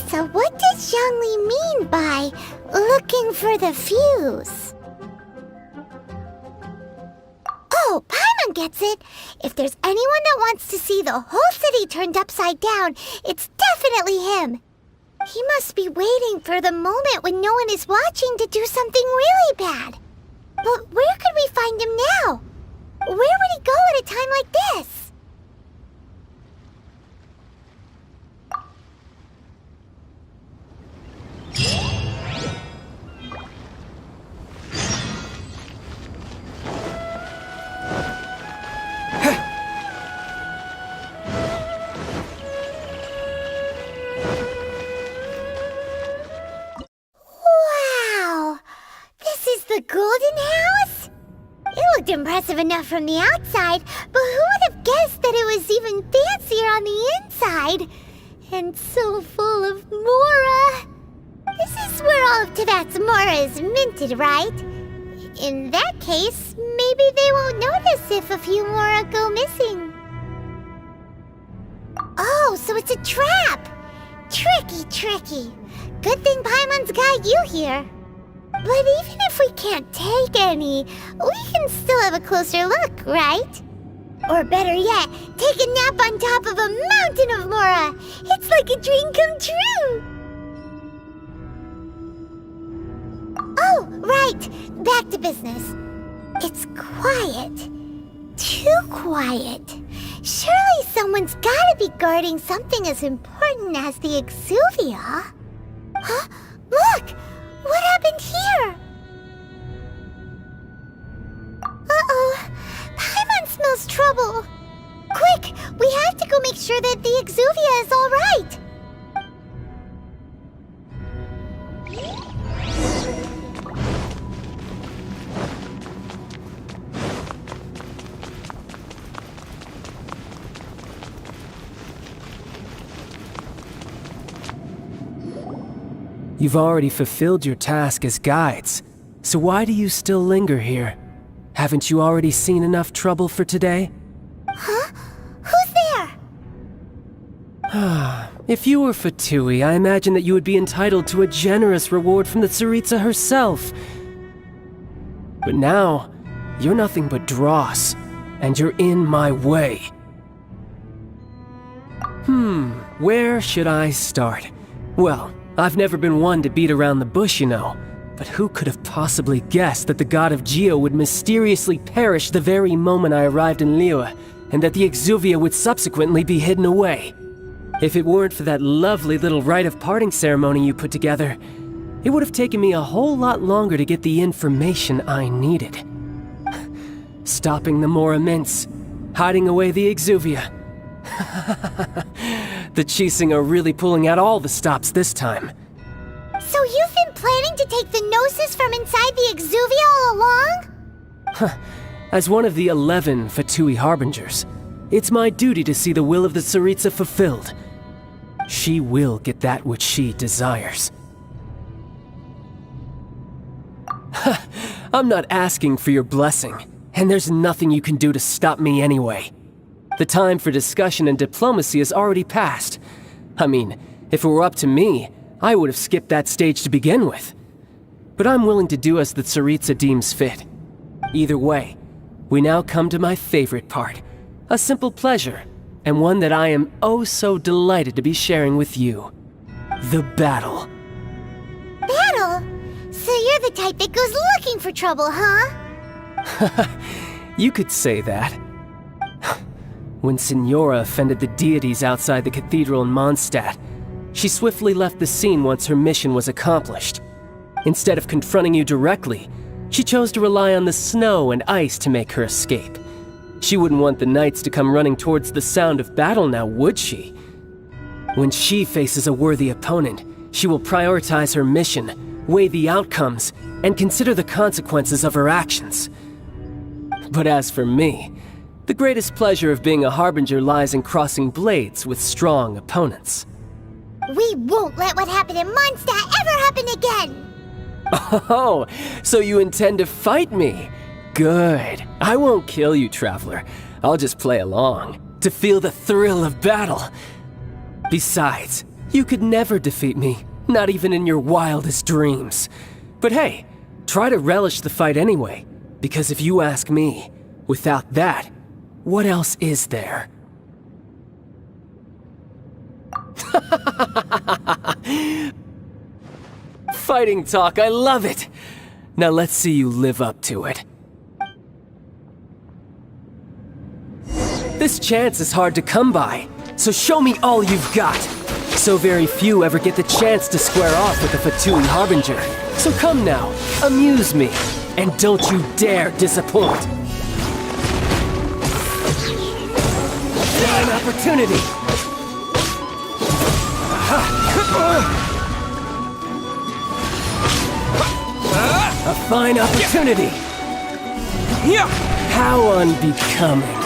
Speaker 1: So what does Zhongli mean by looking for the fuse? Oh, Paimon gets it! If there's anyone that wants to see the whole city turned upside down, it's definitely him! He must be waiting for the moment when no one is watching to do something really bad. But where could we find him now? Where would he go at a time like this? The Golden House? It looked impressive enough from the outside, but who would have guessed that it was even fancier on the inside? And so full of Mora. This is where all of Tibet's Mora is minted, right? In that case, maybe they won't notice if a few Mora go missing. Oh, so it's a trap! Tricky. Good thing Paimon's got you here. But even if we can't take any, we can still have a closer look, right? Or better yet, take a nap on top of a mountain of Mora. It's like a dream come true. Oh, right. Back to business. It's quiet. Too quiet. Surely someone's gotta be guarding something as important as the Exuvia. Huh? Look! What happened here? Uh-oh. Paimon smells trouble. Quick! We have to go make sure that the Exuvia is all right.
Speaker 3: You've already fulfilled your task as guides, so why do you still linger here? Haven't you already seen enough trouble for today?
Speaker 1: Huh? Who's there?
Speaker 3: If you were Fatui, I imagine that you would be entitled to a generous reward from the Tsaritsa herself. But now, you're nothing but dross, and you're in my way. Where should I start? Well, I've never been one to beat around the bush, you know. But who could have possibly guessed that the god of Geo would mysteriously perish the very moment I arrived in Liyue, and that the Exuvia would subsequently be hidden away? If it weren't for that lovely little rite of parting ceremony you put together, it would have taken me a whole lot longer to get the information I needed. Stopping the Mora mints, hiding away the Exuvia. The Qixing are really pulling out all the stops this time.
Speaker 1: So you've been planning to take the Gnosis from inside the Exuvia all along?
Speaker 3: As one of the 11 Fatui Harbingers, it's my duty to see the will of the Tsaritsa fulfilled. She will get that which she desires. I'm not asking for your blessing, and there's nothing you can do to stop me anyway. The time for discussion and diplomacy has already passed. I mean, if it were up to me, I would have skipped that stage to begin with. But I'm willing to do as the Tsaritsa deems fit. Either way, we now come to my favorite part. A simple pleasure, and one that I am oh so delighted to be sharing with you. The battle.
Speaker 1: Battle? So you're the type that goes looking for trouble, huh?
Speaker 3: You could say that. When Signora offended the deities outside the cathedral in Mondstadt, she swiftly left the scene once her mission was accomplished. Instead of confronting you directly, she chose to rely on the snow and ice to make her escape. She wouldn't want the knights to come running towards the sound of battle now, would she? When she faces a worthy opponent, she will prioritize her mission, weigh the outcomes, and consider the consequences of her actions. But as for me, the greatest pleasure of being a harbinger lies in crossing blades with strong opponents.
Speaker 1: We won't let what happened in Mondstadt ever happen again!
Speaker 3: Oh, so you intend to fight me? Good. I won't kill you, Traveler. I'll just play along, to feel the thrill of battle. Besides, you could never defeat me, not even in your wildest dreams. But hey, try to relish the fight anyway, because if you ask me, without that, what else is there? Fighting talk, I love it! Now let's see you live up to it. This chance is hard to come by, so show me all you've got. So very few ever get the chance to square off with the Fatui Harbinger. So come now, amuse me, and don't you dare disappoint. Fine opportunity. A fine opportunity. How unbecoming.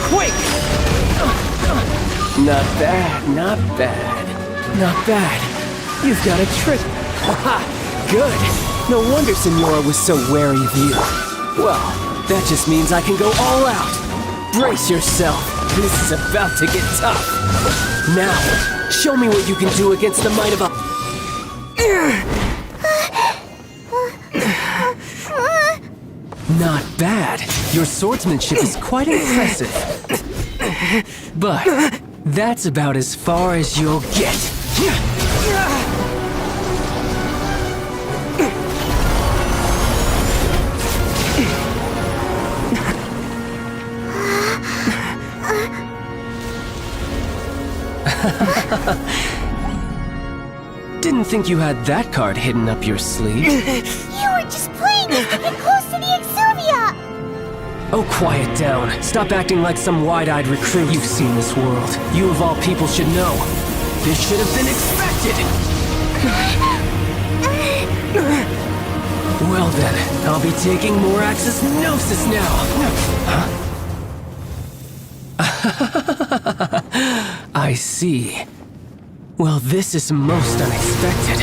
Speaker 3: Quick! Not bad, not bad. Not bad. You've got a trick. Haha, good. No wonder Signora was so wary of you. Well, that just means I can go all out. Brace yourself. This is about to get tough. Now, show me what you can do against the might of a... Not bad. Your swordsmanship is quite impressive. But that's about as far as you'll get. Didn't think you had that card hidden up your sleeve.
Speaker 1: You were just playing us to get close to the Exuvia!
Speaker 3: Oh, quiet down. Stop acting like some wide-eyed recruit. You've seen this world. You of all people should know. This should have been expected! Well then, I'll be taking more Axis Gnosis now! Huh? I see. Well, this is most unexpected.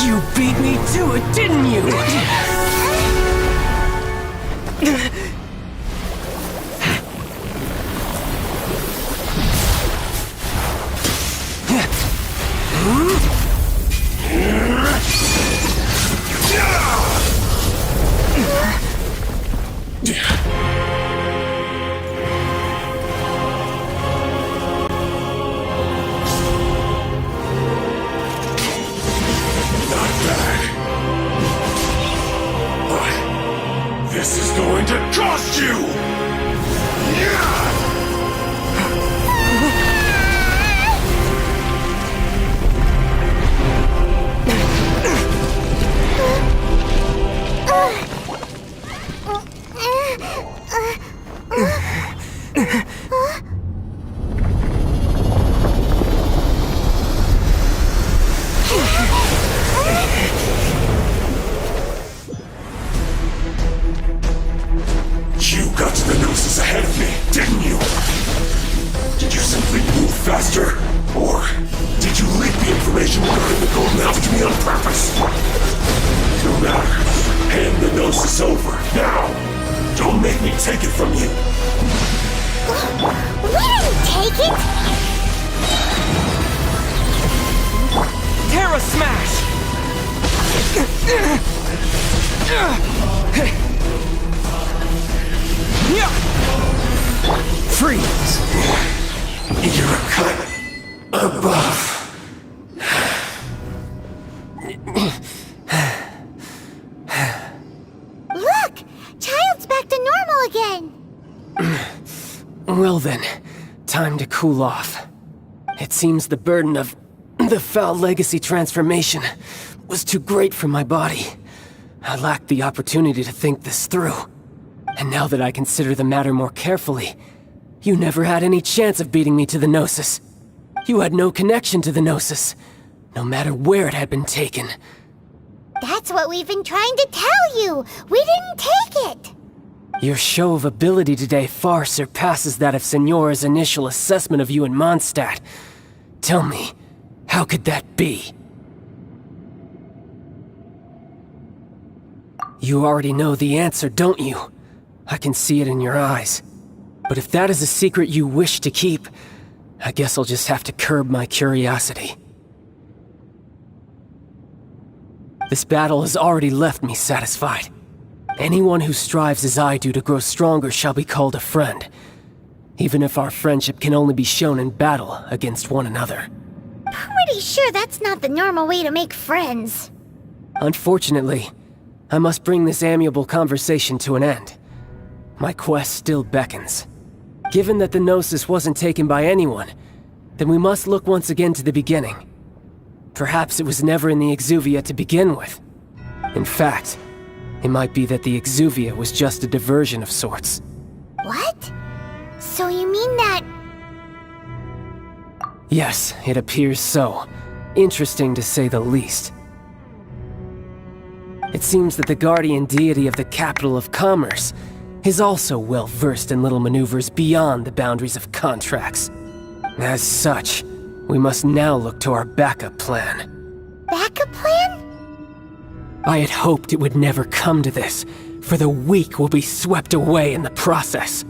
Speaker 3: You beat me to it, didn't you?
Speaker 11: This is going to cost you! You got to the Gnosis ahead of me, didn't you? Did you simply move faster? Or did you leak the information regarding the golden alpha to me me on purpose. No matter. Hand the gnosis over, now! Don't make me take it from you!
Speaker 1: We didn't take it!
Speaker 3: Terra Smash! Freeze!
Speaker 11: You're a cut above.
Speaker 1: Look! Child's back to normal again!
Speaker 3: Well then, time to cool off. It seems the burden of the foul legacy transformation was too great for my body. I lacked the opportunity to think this through. And now that I consider the matter more carefully, you never had any chance of beating me to the Gnosis. You had no connection to the Gnosis, no matter where it had been taken.
Speaker 1: That's what we've been trying to tell you! We didn't take it!
Speaker 3: Your show of ability today far surpasses that of Signora's initial assessment of you in Mondstadt. Tell me, how could that be? You already know the answer, don't you? I can see it in your eyes. But if that is a secret you wish to keep, I guess I'll just have to curb my curiosity. This battle has already left me satisfied. Anyone who strives as I do to grow stronger shall be called a friend, even if our friendship can only be shown in battle against one another.
Speaker 1: Pretty sure that's not the normal way to make friends.
Speaker 3: Unfortunately, I must bring this amiable conversation to an end. My quest still beckons. Given that the Gnosis wasn't taken by anyone, then we must look once again to the beginning. Perhaps it was never in the Exuvia to begin with. In fact, it might be that the Exuvia was just a diversion of sorts.
Speaker 1: What? So you mean that...
Speaker 3: Yes, it appears so. Interesting to say the least. It seems that the guardian deity of the capital of commerce is also well versed in little maneuvers beyond the boundaries of contracts. As such, we must now look to our backup plan.
Speaker 1: Backup plan?
Speaker 3: I had hoped it would never come to this, for the weak will be swept away in the process.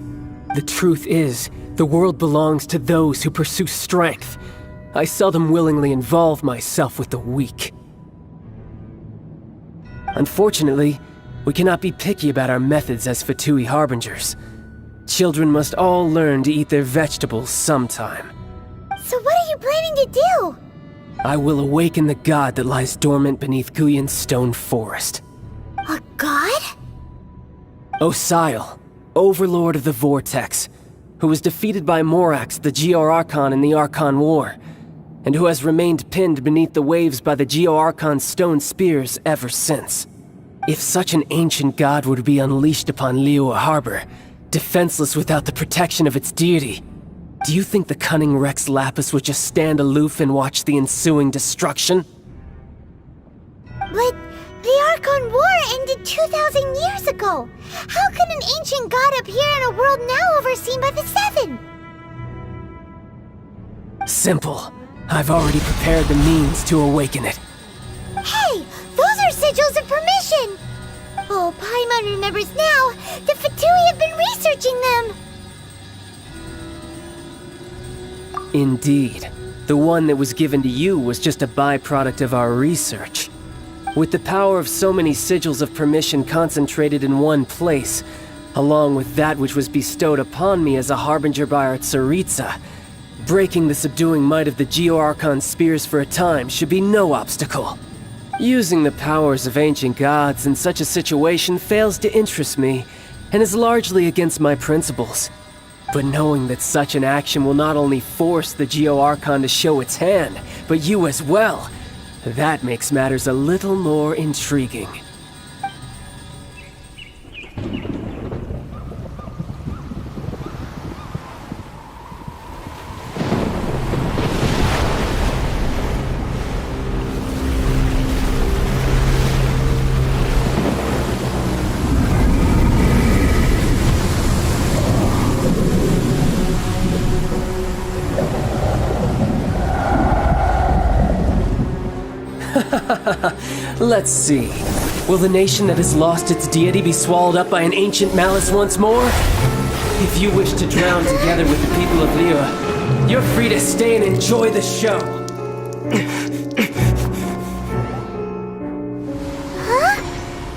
Speaker 3: The truth is, the world belongs to those who pursue strength. I seldom willingly involve myself with the weak. Unfortunately, we cannot be picky about our methods as Fatui Harbingers. Children must all learn to eat their vegetables sometime.
Speaker 1: So what are you planning to do?
Speaker 3: I will awaken the god that lies dormant beneath Guyon's stone forest.
Speaker 1: A god?
Speaker 3: Osial, overlord of the Vortex, who was defeated by Morax, the Geo-Archon in the Archon War, and who has remained pinned beneath the waves by the Geo-Archon's stone spears ever since. If such an ancient god were to be unleashed upon Liyue Harbor, defenseless without the protection of its deity, do you think the cunning Rex Lapis would just stand aloof and watch the ensuing destruction?
Speaker 1: But the Archon War ended 2,000 years ago. How can an ancient god appear in a world now overseen by the Seven?
Speaker 3: Simple. I've already prepared the means to awaken it.
Speaker 1: Hey, those are sigils of permission! Oh, Paimon remembers now. The Fatui have been researching them.
Speaker 3: Indeed. The one that was given to you was just a byproduct of our research. With the power of so many sigils of permission concentrated in one place, along with that which was bestowed upon me as a harbinger by our Tsaritsa, breaking the subduing might of the Geo-Archon spears for a time should be no obstacle. Using the powers of ancient gods in such a situation fails to interest me, and is largely against my principles. But knowing that such an action will not only force the Geo-Archon to show its hand, but you as well, that makes matters a little more intriguing. Let's see. Will the nation that has lost its deity be swallowed up by an ancient malice once more? If you wish to drown together with the people of Liyue, you're free to stay and enjoy the show.
Speaker 1: Huh?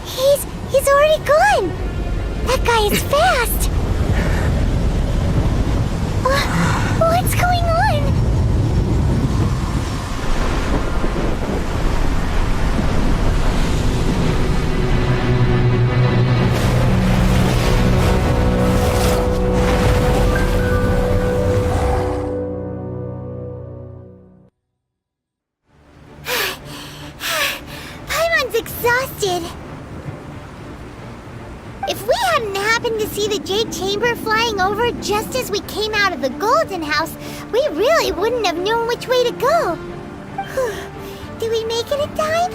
Speaker 1: He's already gone. That guy is fast. What's going on? Paimon's exhausted. If we hadn't happened to see the Jade Chamber flying over just as we came out of the Golden House, we really wouldn't have known which way to go. Did we make it in time?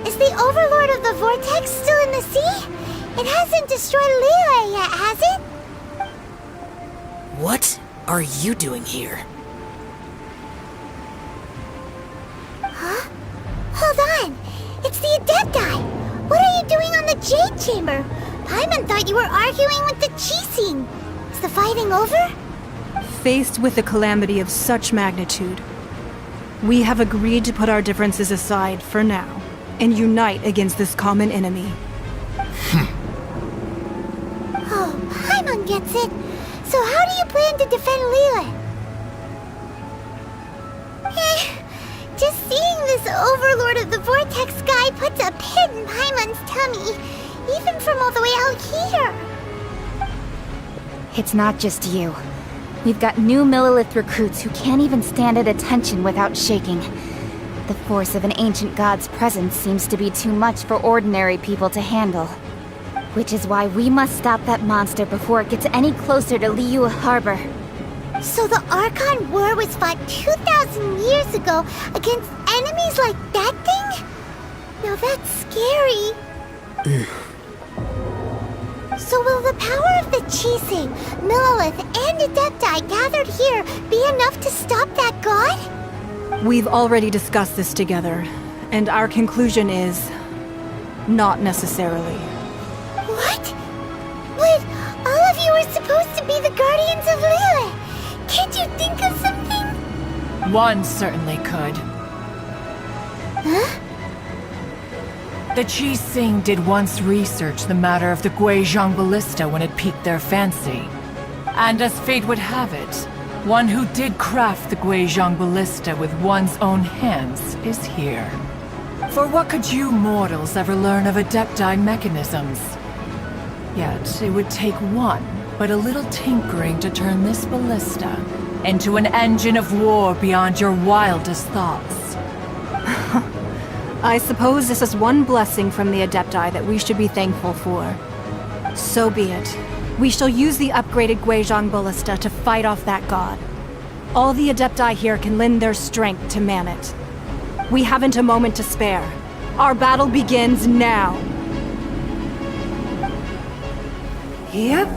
Speaker 1: Is the Overlord of the Vortex still in the sea? It hasn't destroyed Liyue yet, has it?
Speaker 12: What are you doing here?
Speaker 1: Huh? Hold on! It's the Adepti! What are you doing on the Jade Chamber? Paimon thought you were arguing with the Qixing. Is the fighting over?
Speaker 8: Faced with a calamity of such magnitude, we have agreed to put our differences aside for now and unite against this common enemy.
Speaker 1: Oh, Paimon gets it. So how do you plan to defend Liyue? Just seeing this Overlord of the Vortex guy puts a pit in Paimon's tummy, even from all the way out here.
Speaker 5: It's not just you. We've got new Millilith recruits who can't even stand at attention without shaking. The force of an ancient god's presence seems to be too much for ordinary people to handle. Which is why we must stop that monster before it gets any closer to Liyue Harbor.
Speaker 1: So the Archon War was fought 2,000 years ago against enemies like that thing? Now that's scary. So will the power of the Qixing, Millilith, and Adepti gathered here be enough to stop that god?
Speaker 8: We've already discussed this together, and our conclusion is not necessarily.
Speaker 1: What? But all of you are supposed to be the guardians of Liyue. Can't you think of something?
Speaker 13: One certainly could.
Speaker 1: Huh?
Speaker 13: The Qixing did once research the matter of the Guizhong Ballista when it piqued their fancy. And as fate would have it, one who did craft the Guizhong Ballista with one's own hands is here. For what could you mortals ever learn of Adepti mechanisms? Yet it would take one but a little tinkering to turn this ballista into an engine of war beyond your wildest thoughts.
Speaker 8: I suppose this is one blessing from the Adepti that we should be thankful for. So be it. We shall use the upgraded Guizhong Ballista to fight off that god. All the Adepti here can lend their strength to man it. We haven't a moment to spare. Our battle begins now.
Speaker 13: Yep.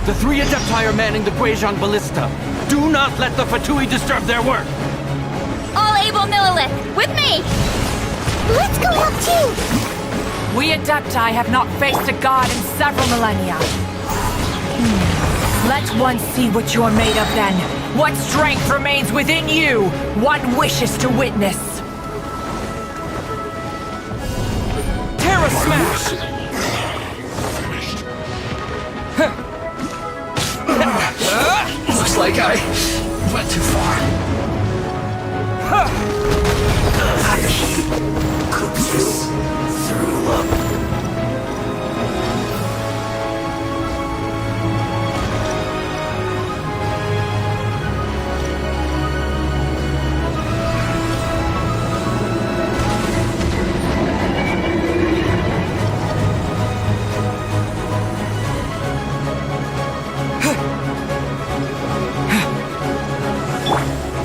Speaker 14: The three Adepti are manning the Guizhong Ballista. Do not let the Fatui disturb their work!
Speaker 5: All able Millilith, with me!
Speaker 1: Let's go help too!
Speaker 13: We Adepti have not faced a god in several millennia. Let one see what you're made of then. What strength remains within you? One wishes to witness. Terra Smash!
Speaker 2: Looks like I went too far. Cook this through up.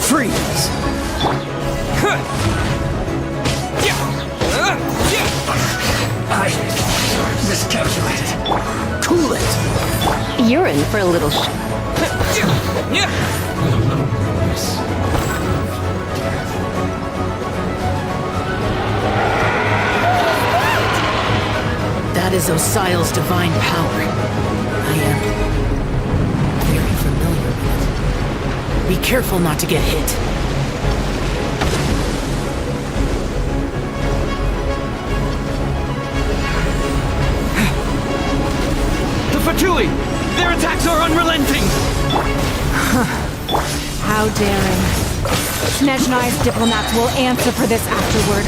Speaker 3: Freeze!
Speaker 2: I miscalculated.
Speaker 3: Cool it!
Speaker 15: You're in for a little
Speaker 12: That is Osial's divine power. I am very familiar with it. Be careful not to get hit.
Speaker 14: The Fatui! Their attacks are unrelenting!
Speaker 8: How daring. Snezhnai's diplomats will answer for this afterward.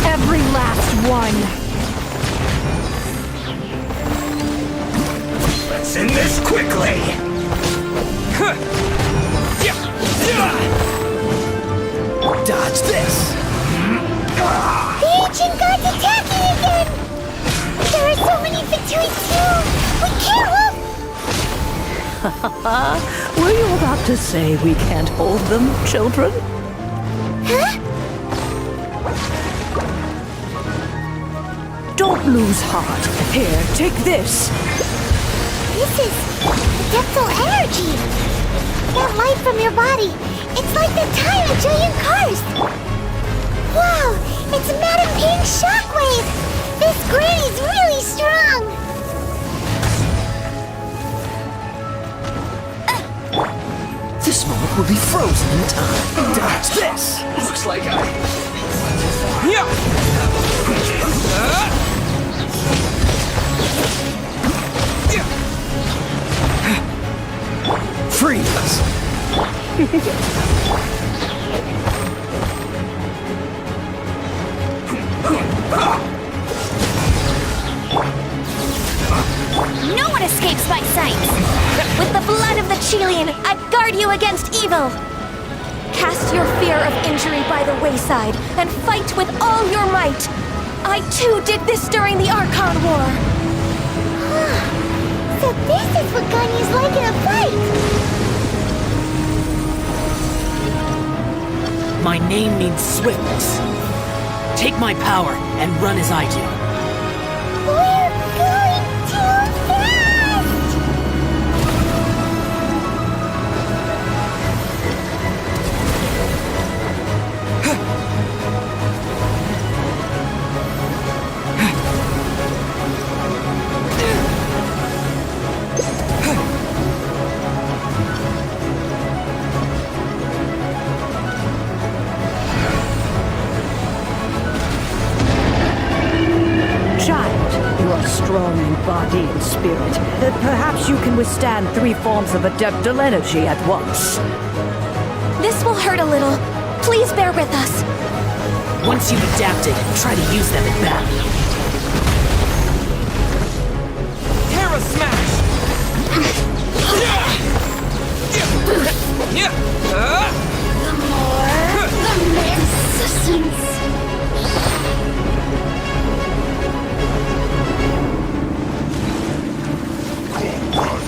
Speaker 8: Every last one.
Speaker 11: Let's end this quickly!
Speaker 3: Dodge this!
Speaker 1: The ancient god's attacking again! There are so many Fatui too! We can't hold...
Speaker 15: Were you about to say we can't hold them, children?
Speaker 1: Huh?
Speaker 15: Don't lose heart. Here, take this.
Speaker 1: This is adeptal energy! That light from your body, it's like the time of Julian Karst! Wow, it's Madame Ping's shockwave! This granny's really strong!
Speaker 12: This moment will be frozen in time.
Speaker 3: Dodge this!
Speaker 2: Looks like I...
Speaker 3: Freeze!
Speaker 10: No one escapes my sight! With the blood of the Chilean, I guard you against evil! Cast your fear of injury by the wayside, and fight with all your might! I too did this during the Archon War!
Speaker 1: So this is what Ganyu's like in a fight!
Speaker 12: My name means swiftness. Take my power and run as I do.
Speaker 1: We're going too fast!
Speaker 15: Child, you are strong in body and spirit. Perhaps you can withstand 3 forms of adeptal energy at once.
Speaker 10: This will hurt a little. Please bear with us.
Speaker 12: Once you've adapted, try to use them in battle.
Speaker 14: Terra Smash!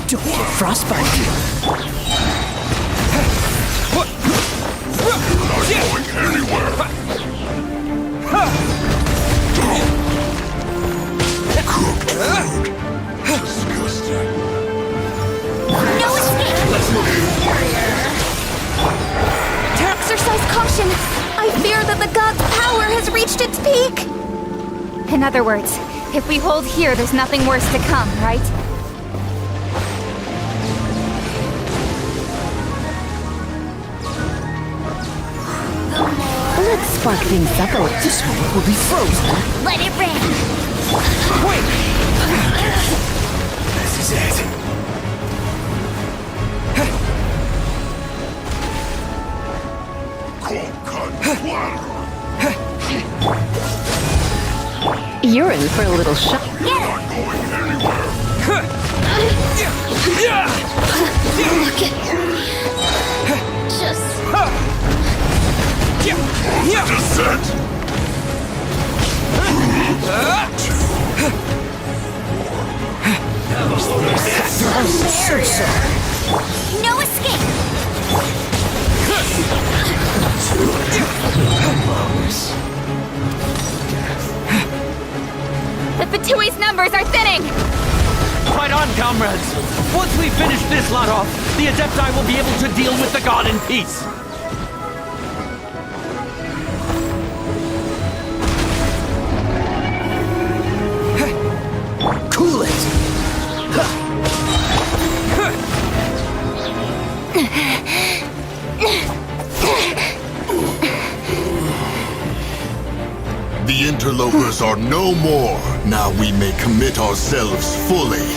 Speaker 12: Don't get frostbite.
Speaker 11: Not going anywhere! Cooked food! Disgusting.
Speaker 10: No escape!
Speaker 11: Let's move!
Speaker 10: Exercise caution! I fear that the god's power has reached its peak!
Speaker 5: In other words, if we hold here, there's nothing worse to come, right?
Speaker 15: spark things up a little.
Speaker 12: This one will be frozen.
Speaker 1: Let it rip!
Speaker 12: Wait!
Speaker 11: This is it.
Speaker 15: You're in for a little shock.
Speaker 1: Look at just...
Speaker 11: Descent!
Speaker 1: No escape!
Speaker 5: The Fatui's numbers are thinning!
Speaker 14: Fight on, comrades! Once we finish this lot off, the Adepti will be able to deal with the god in peace!
Speaker 12: Cool it!
Speaker 11: The interlopers are no more. Now we may commit ourselves fully.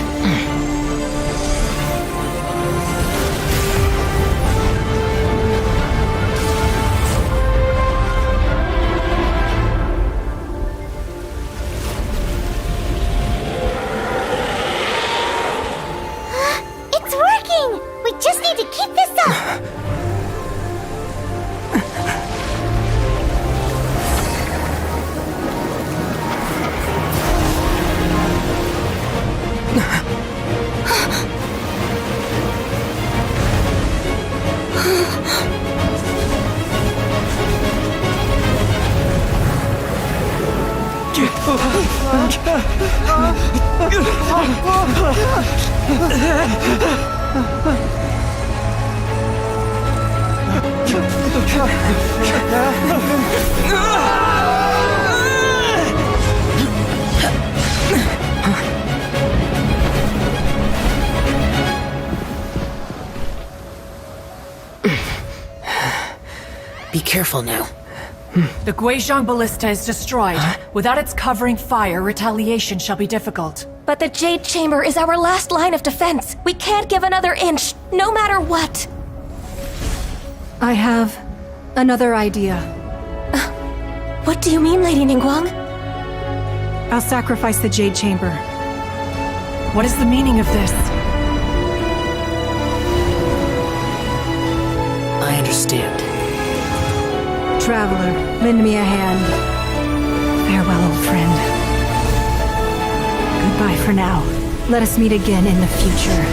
Speaker 1: It's working! We just need to keep this up!
Speaker 12: Be careful now.
Speaker 13: The Guizhong Ballista is destroyed. Without its covering fire, retaliation shall be difficult.
Speaker 10: But the Jade Chamber is our last line of defense. We can't give another inch, no matter what.
Speaker 8: I have another idea.
Speaker 10: What do you mean, Lady Ningguang?
Speaker 8: I'll sacrifice the Jade Chamber.
Speaker 13: What is the meaning of this?
Speaker 12: I understand.
Speaker 8: Traveler, lend me a hand. Farewell, old friend. Goodbye for now. Let us meet again in the future.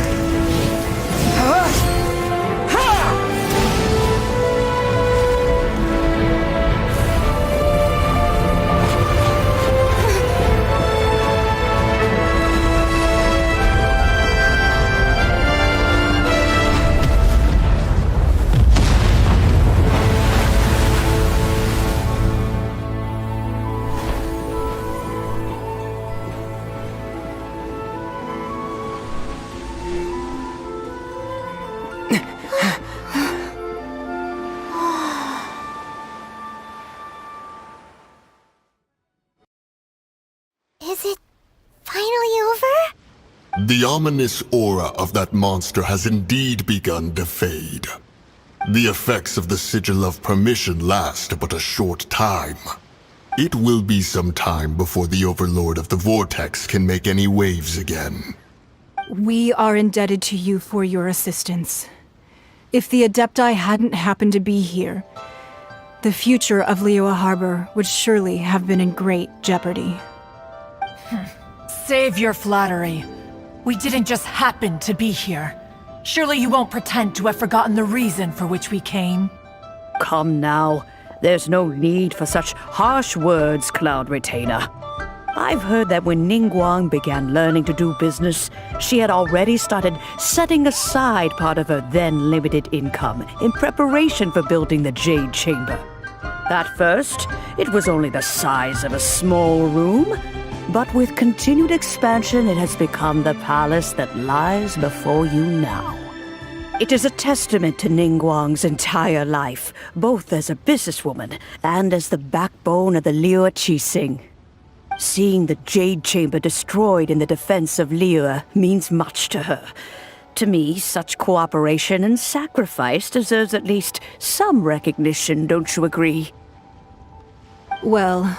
Speaker 1: Is it finally over?
Speaker 11: The ominous aura of that monster has indeed begun to fade. The effects of the Sigil of Permission last but a short time. It will be some time before the Overlord of the Vortex can make any waves again.
Speaker 8: We are indebted to you for your assistance. If the Adepti hadn't happened to be here, the future of Liyue Harbor would surely have been in great jeopardy.
Speaker 13: Save your flattery. We didn't just happen to be here. Surely you won't pretend to have forgotten the reason for which we came.
Speaker 15: Come now. There's no need for such harsh words, Cloud Retainer. I've heard that when Ningguang began learning to do business, she had already started setting aside part of her then limited income in preparation for building the Jade Chamber. At first, it was only the size of a small room, but with continued expansion, it has become the palace that lies before you now. It is a testament to Ningguang's entire life, both as a businesswoman and as the backbone of the Liyue Qixing. Seeing the Jade Chamber destroyed in the defense of Liyue means much to her. To me, such cooperation and sacrifice deserves at least some recognition, don't you agree?
Speaker 8: Well,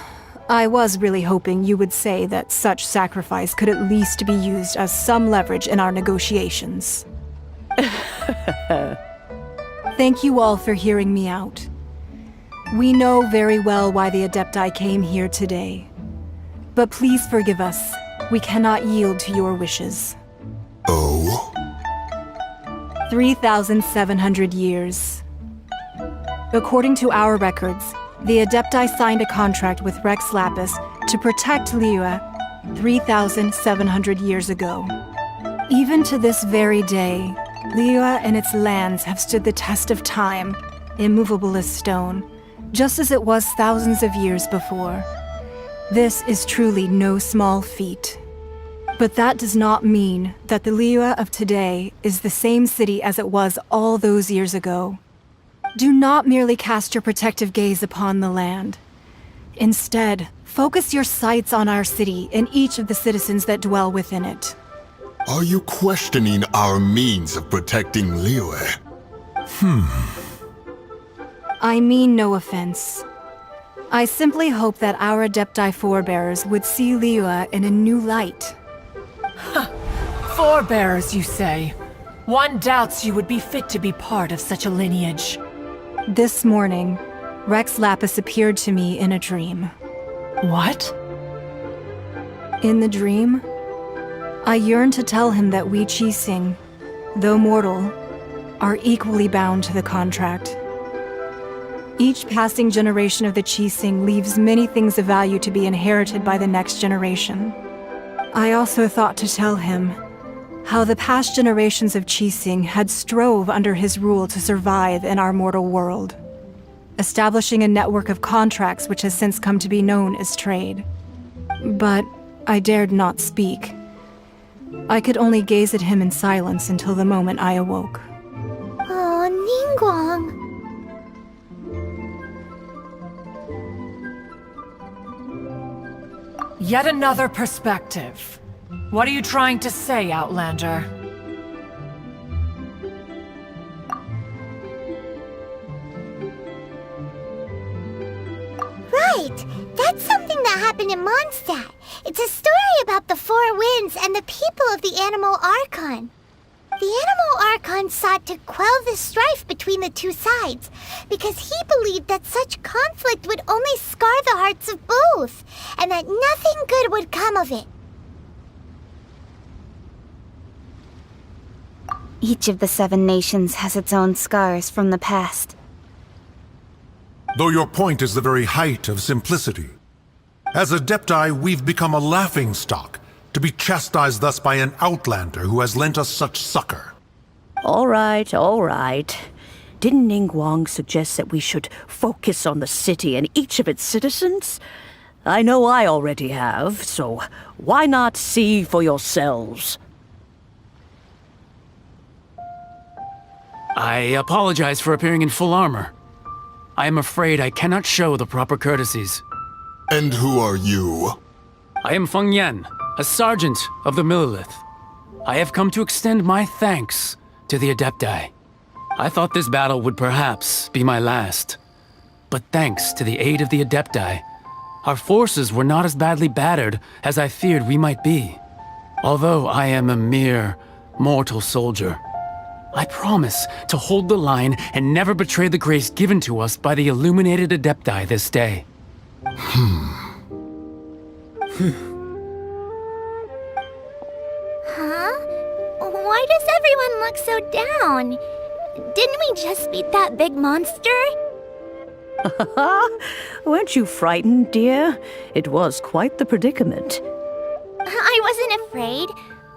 Speaker 8: I was really hoping you would say that such sacrifice could at least be used as some leverage in our negotiations. Thank you all for hearing me out. We know very well why the Adepti came here today. But please forgive us. We cannot yield to your wishes.
Speaker 11: Oh?
Speaker 8: 3,700 years. According to our records, the Adepti signed a contract with Rex Lapis to protect Liyue 3,700 years ago. Even to this very day, Liyue and its lands have stood the test of time, immovable as stone, just as it was thousands of years before. This is truly no small feat. But that does not mean that the Liyue of today is the same city as it was all those years ago. Do not merely cast your protective gaze upon the land. Instead, focus your sights on our city and each of the citizens that dwell within it.
Speaker 11: Are you questioning our means of protecting Liyue?
Speaker 8: I mean no offense. I simply hope that our Adepti forebears would see Liyue in a new light.
Speaker 13: Forebears, you say? One doubts you would be fit to be part of such a lineage.
Speaker 8: This morning, Rex Lapis appeared to me in a dream.
Speaker 13: What?
Speaker 8: In the dream, I yearned to tell him that we Qixing, though mortal, are equally bound to the contract. Each passing generation of the Qixing leaves many things of value to be inherited by the next generation. I also thought to tell him how the past generations of Qixing had strove under his rule to survive in our mortal world, establishing a network of contracts which has since come to be known as trade. But I dared not speak. I could only gaze at him in silence until the moment I awoke.
Speaker 1: Oh, Ningguang.
Speaker 13: Yet another perspective. What are you trying to say, Outlander?
Speaker 1: Right! That's something that happened in Mondstadt. It's a story about the Four Winds and the people of the Animal Archon. The Animal Archon sought to quell the strife between the two sides, because he believed that such conflict would only scar the hearts of both, and that nothing good would come of it.
Speaker 5: Each of the 7 nations has its own scars from the past.
Speaker 16: Though your point is the very height of simplicity. As Adepti, we've become a laughingstock, to be chastised thus by an outlander who has lent us such succor.
Speaker 15: All right, all right. Didn't Ningguang suggest that we should focus on the city and each of its citizens? I know I already have, so why not see for yourselves?
Speaker 4: I apologize for appearing in full armor. I am afraid I cannot show the proper courtesies.
Speaker 11: And who are you?
Speaker 4: I am Feng Yan, a sergeant of the Millelith. I have come to extend my thanks to the Adepti. I thought this battle would perhaps be my last. But thanks to the aid of the Adepti, our forces were not as badly battered as I feared we might be. Although I am a mere mortal soldier, I promise to hold the line and never betray the grace given to us by the illuminated Adepti this day.
Speaker 1: Huh? Why does everyone look so down? Didn't we just beat that big monster?
Speaker 15: Weren't you frightened, dear? It was quite the predicament.
Speaker 1: I wasn't afraid.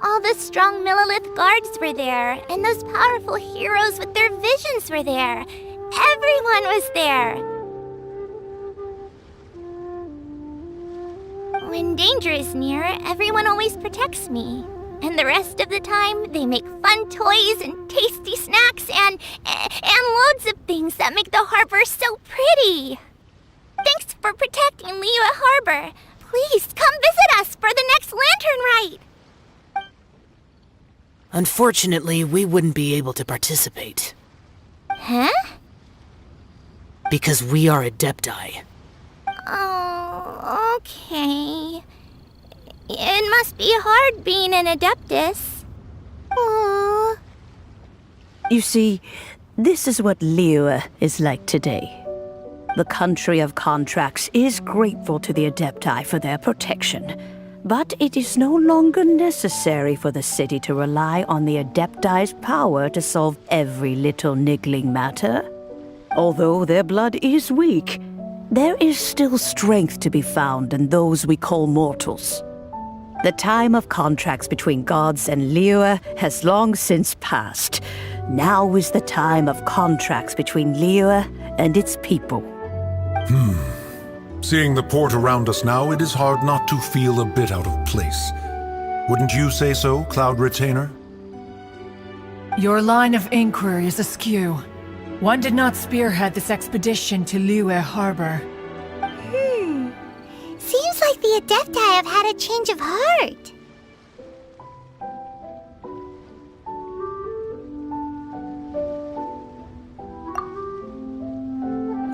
Speaker 1: All the strong Millelith guards were there, and those powerful heroes with their visions were there. Everyone was there. When danger is near, everyone always protects me. And the rest of the time, they make fun toys and tasty snacks and loads of things that make the harbor so pretty. Thanks for protecting Liyue Harbor. Please come visit us for the next lantern rite.
Speaker 12: Unfortunately, we wouldn't be able to participate.
Speaker 1: Huh?
Speaker 12: Because we are Adepti.
Speaker 1: Oh, okay. It must be hard being an Adeptus. Aww.
Speaker 15: You see, this is what Liyue is like today. The country of contracts is grateful to the Adepti for their protection, but it is no longer necessary for the city to rely on the Adepti's power to solve every little niggling matter. Although their blood is weak, there is still strength to be found in those we call mortals. The time of contracts between gods and Liyue has long since passed. Now is the time of contracts between Liyue and its people.
Speaker 16: Seeing the port around us now, it is hard not to feel a bit out of place. Wouldn't you say so, Cloud Retainer?
Speaker 13: Your line of inquiry is askew. One did not spearhead this expedition to Liyue Harbor.
Speaker 1: Seems like the Adepti have had a change of heart.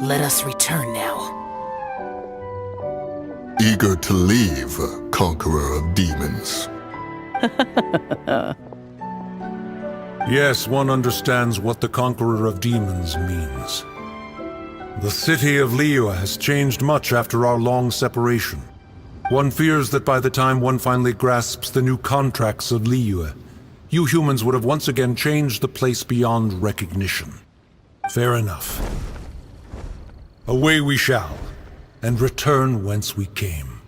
Speaker 12: Let us return now.
Speaker 11: Eager to leave, conqueror of demons.
Speaker 16: Yes, one understands what the Conqueror of Demons means. The city of Liyue has changed much after our long separation. One fears that by the time one finally grasps the new contracts of Liyue, you humans would have once again changed the place beyond recognition. Fair enough. Away we shall, and return whence we came.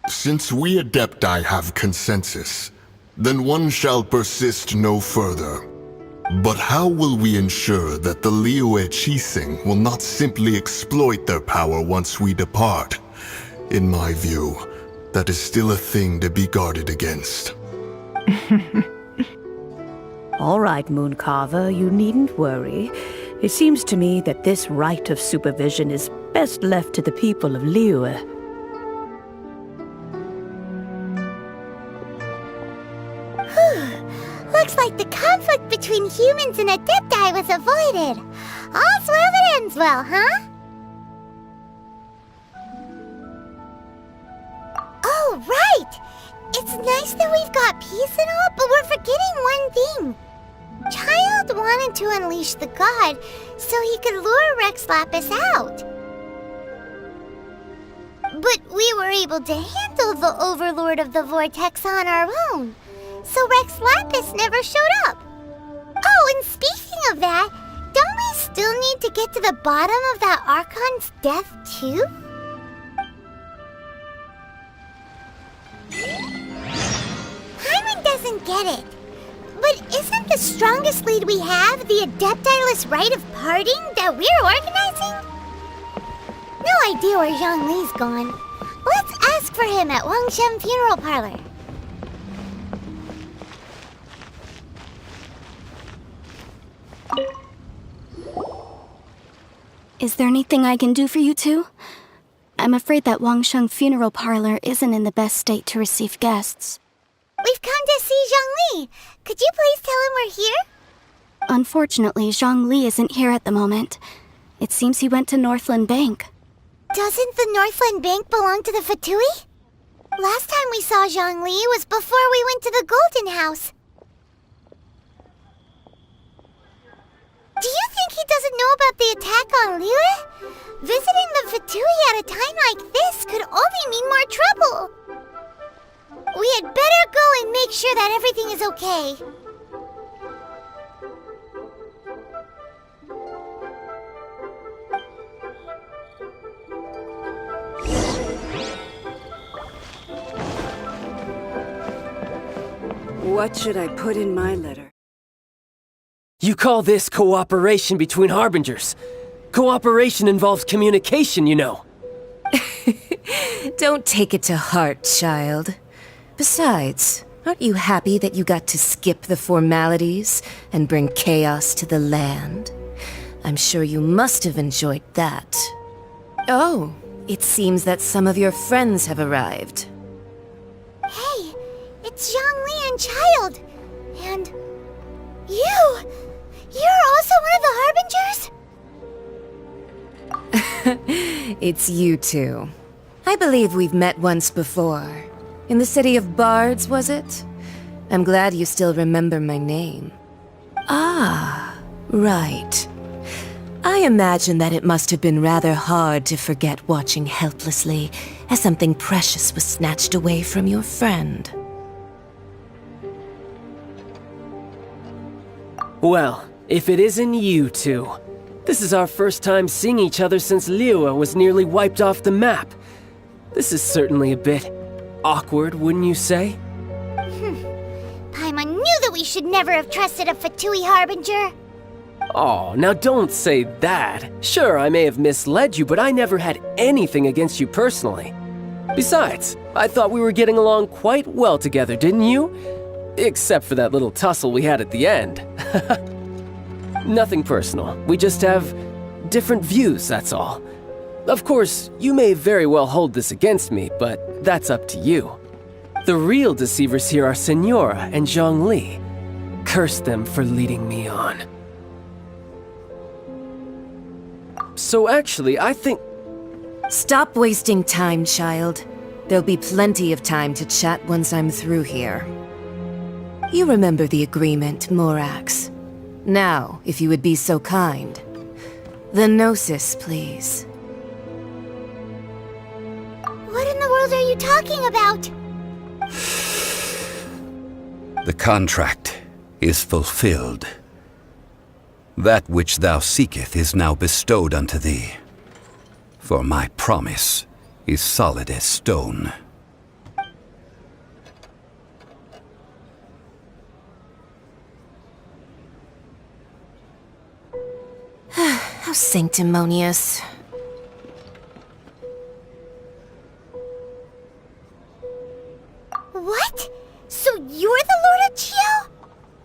Speaker 11: Since we Adepti have consensus, then one shall persist no further. But how will we ensure that the Liyue Qixing will not simply exploit their power once we depart? In my view, that is still a thing to be guarded against.
Speaker 15: All right, Mooncarver, you needn't worry. It seems to me that this right of supervision is best left to the people of Liyue.
Speaker 1: Looks like the conflict between humans and Adepti was avoided. All's well that ends well, huh? Oh, right! It's nice that we've got peace and all, but we're forgetting one thing. Child wanted to unleash the god so he could lure Rex Lapis out. But we were able to handle the Overlord of the Vortex on our own, so Rex Lapis never showed up. Oh, and speaking of that, don't we still need to get to the bottom of that Archon's death too? Paimon doesn't get it. But isn't the strongest lead we have the Adeptiless rite of parting that we're organizing? No idea where Zhongli's gone. Let's ask for him at Wangshen Funeral Parlor.
Speaker 5: Is there anything I can do for you two? I'm afraid that Wangshen Funeral Parlor isn't in the best state to receive guests.
Speaker 1: We've come to see Zhongli. Could you please tell him we're here?
Speaker 5: Unfortunately, Zhongli isn't here at the moment. It seems he went to Northland Bank.
Speaker 1: Doesn't the Northland Bank belong to the Fatui? Last time we saw Zhongli was before we went to the Golden House. Do you think he doesn't know about the attack on Liyue? Visiting the Fatui at a time like this could only mean more trouble. We had better go and make sure that everything is okay.
Speaker 17: What should I put in my letter?
Speaker 3: You call this cooperation between Harbingers? Cooperation involves communication, you know.
Speaker 18: Don't take it to heart, child. Besides, aren't you happy that you got to skip the formalities and bring chaos to the land? I'm sure you must have enjoyed that. Oh, it seems that some of your friends have arrived.
Speaker 1: Hey, it's Zhongli and Child. And you! You're also one of the Harbingers?
Speaker 18: It's you two. I believe we've met once before. In the city of Bards, was it? I'm glad you still remember my name. Ah, right. I imagine that it must have been rather hard to forget watching helplessly as something precious was snatched away from your friend.
Speaker 3: Well, if it isn't you two. This is our first time seeing each other since Liyue was nearly wiped off the map. This is certainly a bit awkward, wouldn't you say?
Speaker 1: Paimon knew that we should never have trusted a Fatui Harbinger.
Speaker 3: Oh, now don't say that. Sure, I may have misled you, but I never had anything against you personally. Besides, I thought we were getting along quite well together, didn't you? Except for that little tussle we had at the end. Nothing personal. We just have different views, that's all. Of course, you may very well hold this against me, but that's up to you. The real deceivers here are Senora and Zhongli. Curse them for leading me on. So actually, I think...
Speaker 18: Stop wasting time, child. There'll be plenty of time to chat once I'm through here. You remember the agreement, Morax. Now, if you would be so kind. The Gnosis, please.
Speaker 1: What in the world are you talking about?
Speaker 9: The contract is fulfilled. That which thou seeketh is now bestowed unto thee. For my promise is solid as stone.
Speaker 18: How sanctimonious.
Speaker 1: What? So you're the Lord of Geo?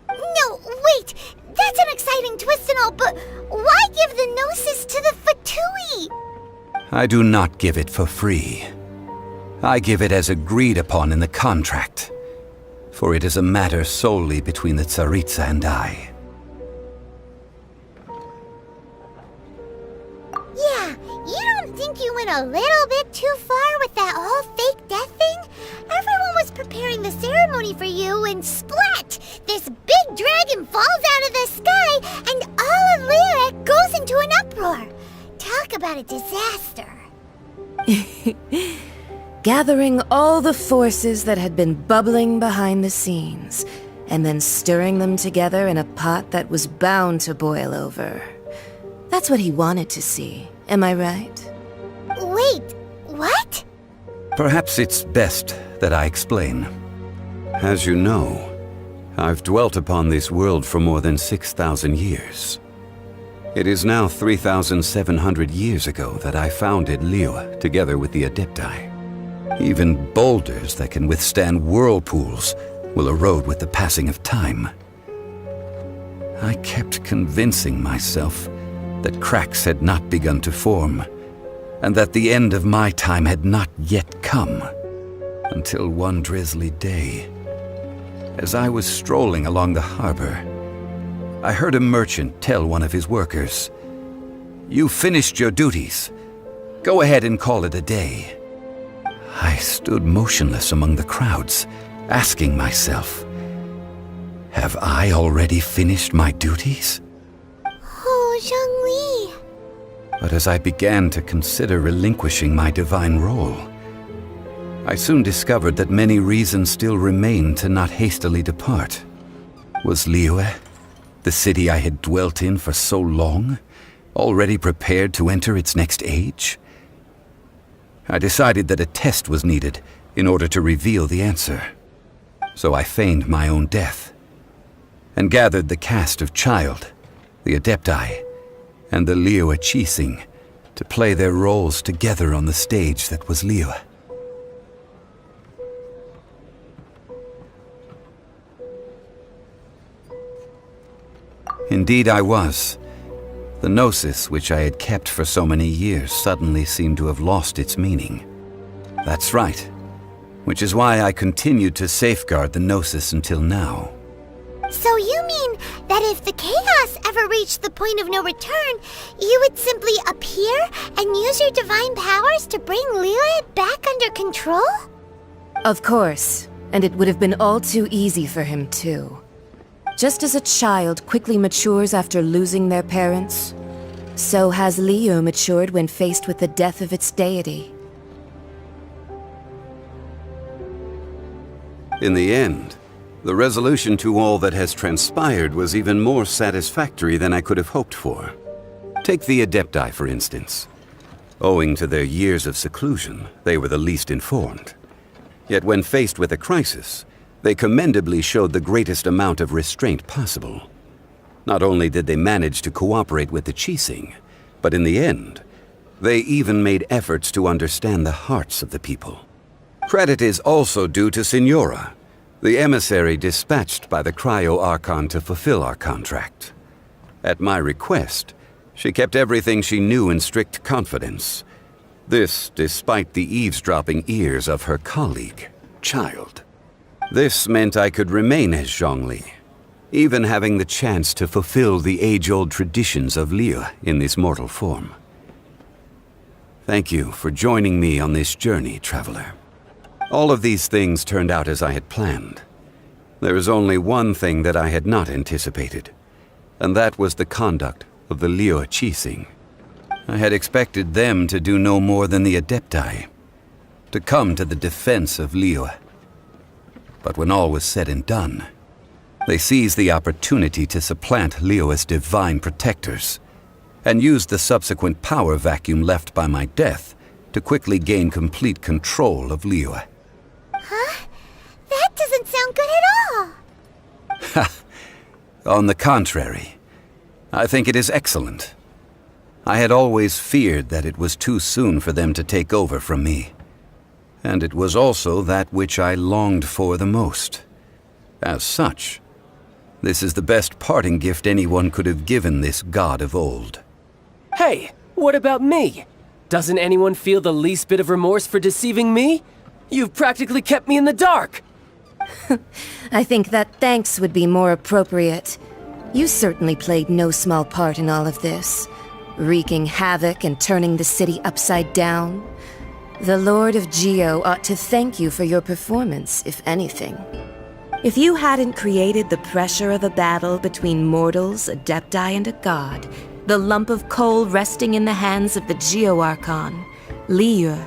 Speaker 1: No, wait! That's an exciting twist and all, but why give the Gnosis to the Fatui?
Speaker 9: I do not give it for free. I give it as agreed upon in the contract, for it is a matter solely between the Tsaritsa and I.
Speaker 1: Yeah, you don't think you went a little bit too far with that whole fake death thing? Everyone was preparing the ceremony for you, and splat! This big dragon falls out of the sky, and all of Liyue goes into an uproar. Talk about a disaster.
Speaker 18: Gathering all the forces that had been bubbling behind the scenes, and then stirring them together in a pot that was bound to boil over. That's what he wanted to see, am I right?
Speaker 1: Wait, what?
Speaker 9: Perhaps it's best that I explain. As you know, I've dwelt upon this world for more than 6,000 years. It is now 3,700 years ago that I founded Liyue together with the Adepti. Even boulders that can withstand whirlpools will erode with the passing of time. I kept convincing myself that cracks had not begun to form, and that the end of my time had not yet come, until one drizzly day, as I was strolling along the harbor, I heard a merchant tell one of his workers, "You finished your duties. Go ahead and call it a day." I stood motionless among the crowds, asking myself, have I already finished my duties?
Speaker 1: Oh, Zhongli.
Speaker 9: But as I began to consider relinquishing my divine role, I soon discovered that many reasons still remained to not hastily depart. Was Liyue, the city I had dwelt in for so long, already prepared to enter its next age? I decided that a test was needed in order to reveal the answer. So I feigned my own death, and gathered the cast of Child, the Adepti, and the Liyue Chising to play their roles together on the stage that was Liyue. Indeed I was. The gnosis, which I had kept for so many years, suddenly seemed to have lost its meaning. That's right. Which is why I continued to safeguard the gnosis until now.
Speaker 1: So you mean that if the chaos ever reached the point of no return, you would simply appear and use your divine powers to bring Liyue back under control?
Speaker 18: Of course, and it would have been all too easy for him too. Just as a child quickly matures after losing their parents, so has Liyue matured when faced with the death of its deity.
Speaker 9: In the end, the resolution to all that has transpired was even more satisfactory than I could have hoped for. Take the Adepti, for instance. Owing to their years of seclusion, they were the least informed. Yet when faced with a crisis, they commendably showed the greatest amount of restraint possible. Not only did they manage to cooperate with the Qixing, but in the end, they even made efforts to understand the hearts of the people. Credit is also due to Signora, the emissary dispatched by the Cryo-Archon to fulfill our contract. At my request, she kept everything she knew in strict confidence. This despite the eavesdropping ears of her colleague, Child. This meant I could remain as Zhongli, even having the chance to fulfill the age-old traditions of Liyue in this mortal form. Thank you for joining me on this journey, traveler. All of these things turned out as I had planned. There is only one thing that I had not anticipated, and that was the conduct of the Liyue Qixing. I had expected them to do no more than the Adepti, to come to the defense of Liyue. But when all was said and done, they seized the opportunity to supplant Liyue as divine protectors, and used the subsequent power vacuum left by my death to quickly gain complete control of Liyue.
Speaker 1: Huh? That doesn't sound good at all.
Speaker 9: Ha! On the contrary, I think it is excellent. I had always feared that it was too soon for them to take over from me. And it was also that which I longed for the most. As such, this is the best parting gift anyone could have given this god of old.
Speaker 3: Hey, what about me? Doesn't anyone feel the least bit of remorse for deceiving me? You've practically kept me in the dark!
Speaker 18: I think that thanks would be more appropriate. You certainly played no small part in all of this, wreaking havoc and turning the city upside down. The Lord of Geo ought to thank you for your performance, if anything. If you hadn't created the pressure of a battle between mortals, Adepti, and a god, the lump of coal resting in the hands of the Geo-Archon, Liyue,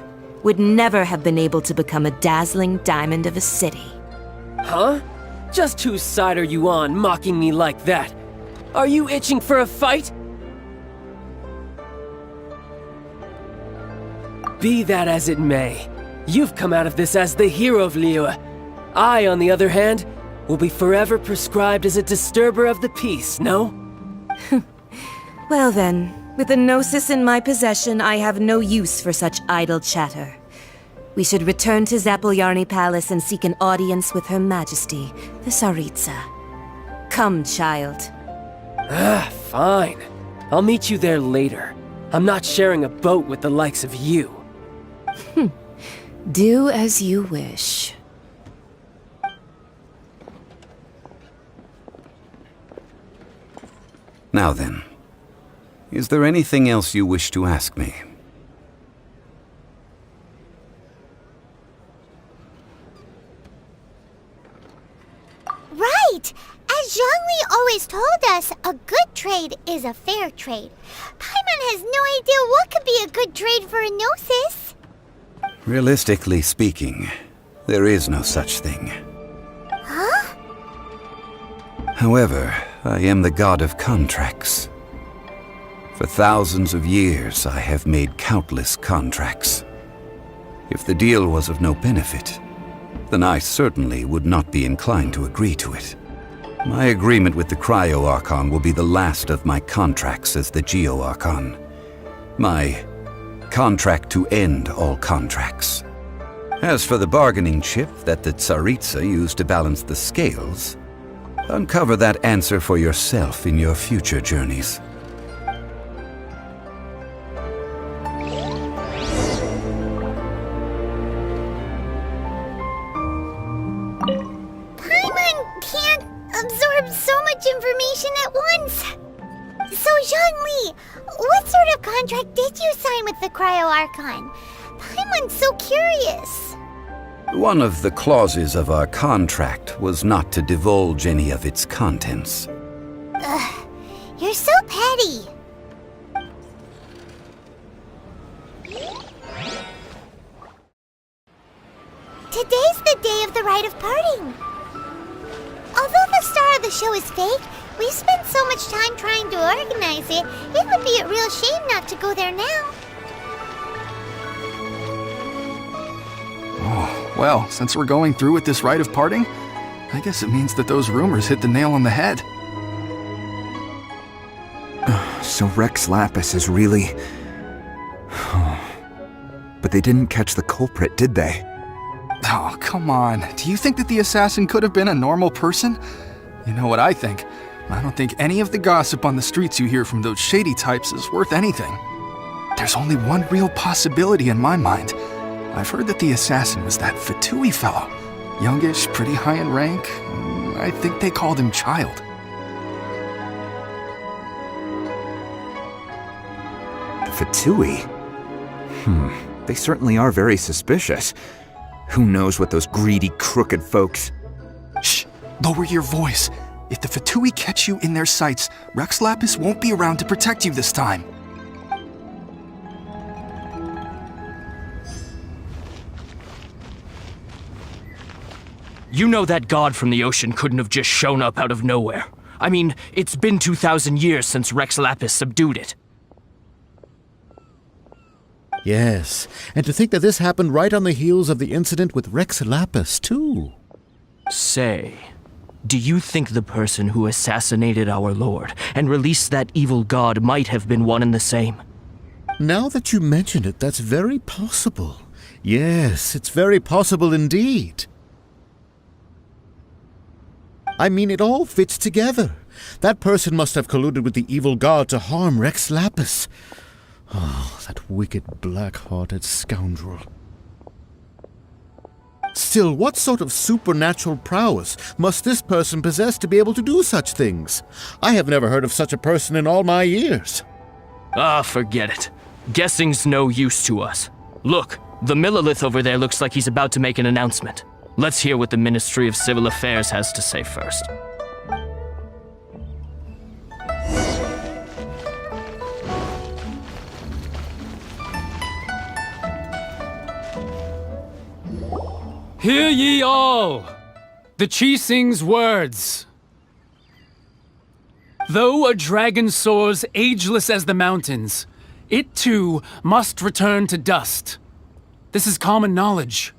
Speaker 18: would never have been able to become a dazzling diamond of a city.
Speaker 3: Huh? Just whose side are you on, mocking me like that? Are you itching for a fight? Be that as it may, you've come out of this as the hero of Liyue. I, on the other hand, will be forever prescribed as a disturber of the peace, no?
Speaker 18: Well then, with the Gnosis in my possession, I have no use for such idle chatter. We should return to Zapoljarny Palace and seek an audience with Her Majesty, the Tsaritsa. Come, child.
Speaker 3: Fine. I'll meet you there later. I'm not sharing a boat with the likes of you.
Speaker 18: Do as you wish.
Speaker 9: Now then, is there anything else you wish to ask me?
Speaker 1: Right! As Zhongli always told us, a good trade is a fair trade. Paimon has no idea what could be a good trade for a Gnosis.
Speaker 9: Realistically speaking, there is no such thing.
Speaker 1: Huh?
Speaker 9: However, I am the god of contracts. For thousands of years, I have made countless contracts. If the deal was of no benefit, then I certainly would not be inclined to agree to it. My agreement with the Cryo-Archon will be the last of my contracts as the Geo-Archon. My contract to end all contracts. As for the bargaining chip that the Tsaritsa used to balance the scales, uncover that answer for yourself in your future journeys.
Speaker 1: Paimon can't absorb so much information at once. So, Zhongli, what sort of contract did you sign with the Cryo Archon? Paimon's so curious.
Speaker 9: One of the clauses of our contract was not to divulge any of its contents.
Speaker 1: Ugh, you're so petty. Today's the day of the rite of parting. Although the star of the show is fake, we spent so much time trying to organize it, it would be a real shame not to go there now.
Speaker 19: Oh, well, since we're going through with this rite of parting, I guess it means that those rumors hit the nail on the head.
Speaker 20: So Rex Lapis is really... But they didn't catch the culprit, did they?
Speaker 19: Oh, come on. Do you think that the assassin could have been a normal person? You know what I think. I don't think any of the gossip on the streets you hear from those shady types is worth anything. There's only one real possibility in my mind. I've heard that the assassin was that Fatui fellow. Youngish, pretty high in rank. I think they called him Child.
Speaker 20: Fatui? They certainly are very suspicious. Who knows what those greedy, crooked folks...
Speaker 19: Shh! Lower your voice. If the Fatui catch you in their sights, Rex Lapis won't be around to protect you this time.
Speaker 21: You know that god from the ocean couldn't have just shown up out of nowhere. I mean, it's been 2,000 years since Rex Lapis subdued it.
Speaker 22: Yes, and to think that this happened right on the heels of the incident with Rex Lapis, too.
Speaker 21: Say, do you think the person who assassinated our lord and released that evil god might have been one and the same?
Speaker 22: Now that you mention it, that's very possible. Yes, it's very possible indeed. I mean, it all fits together. That person must have colluded with the evil god to harm Rex Lapis. Oh, that wicked, black-hearted scoundrel. Still, what sort of supernatural prowess must this person possess to be able to do such things? I have never heard of such a person in all my years.
Speaker 21: Ah, forget it. Guessing's no use to us. Look, the Millilith over there looks like he's about to make an announcement. Let's hear what the Ministry of Civil Affairs has to say first.
Speaker 4: Hear ye all, the Chising's words. Though a dragon soars ageless as the mountains, it too must return to dust. This is common knowledge.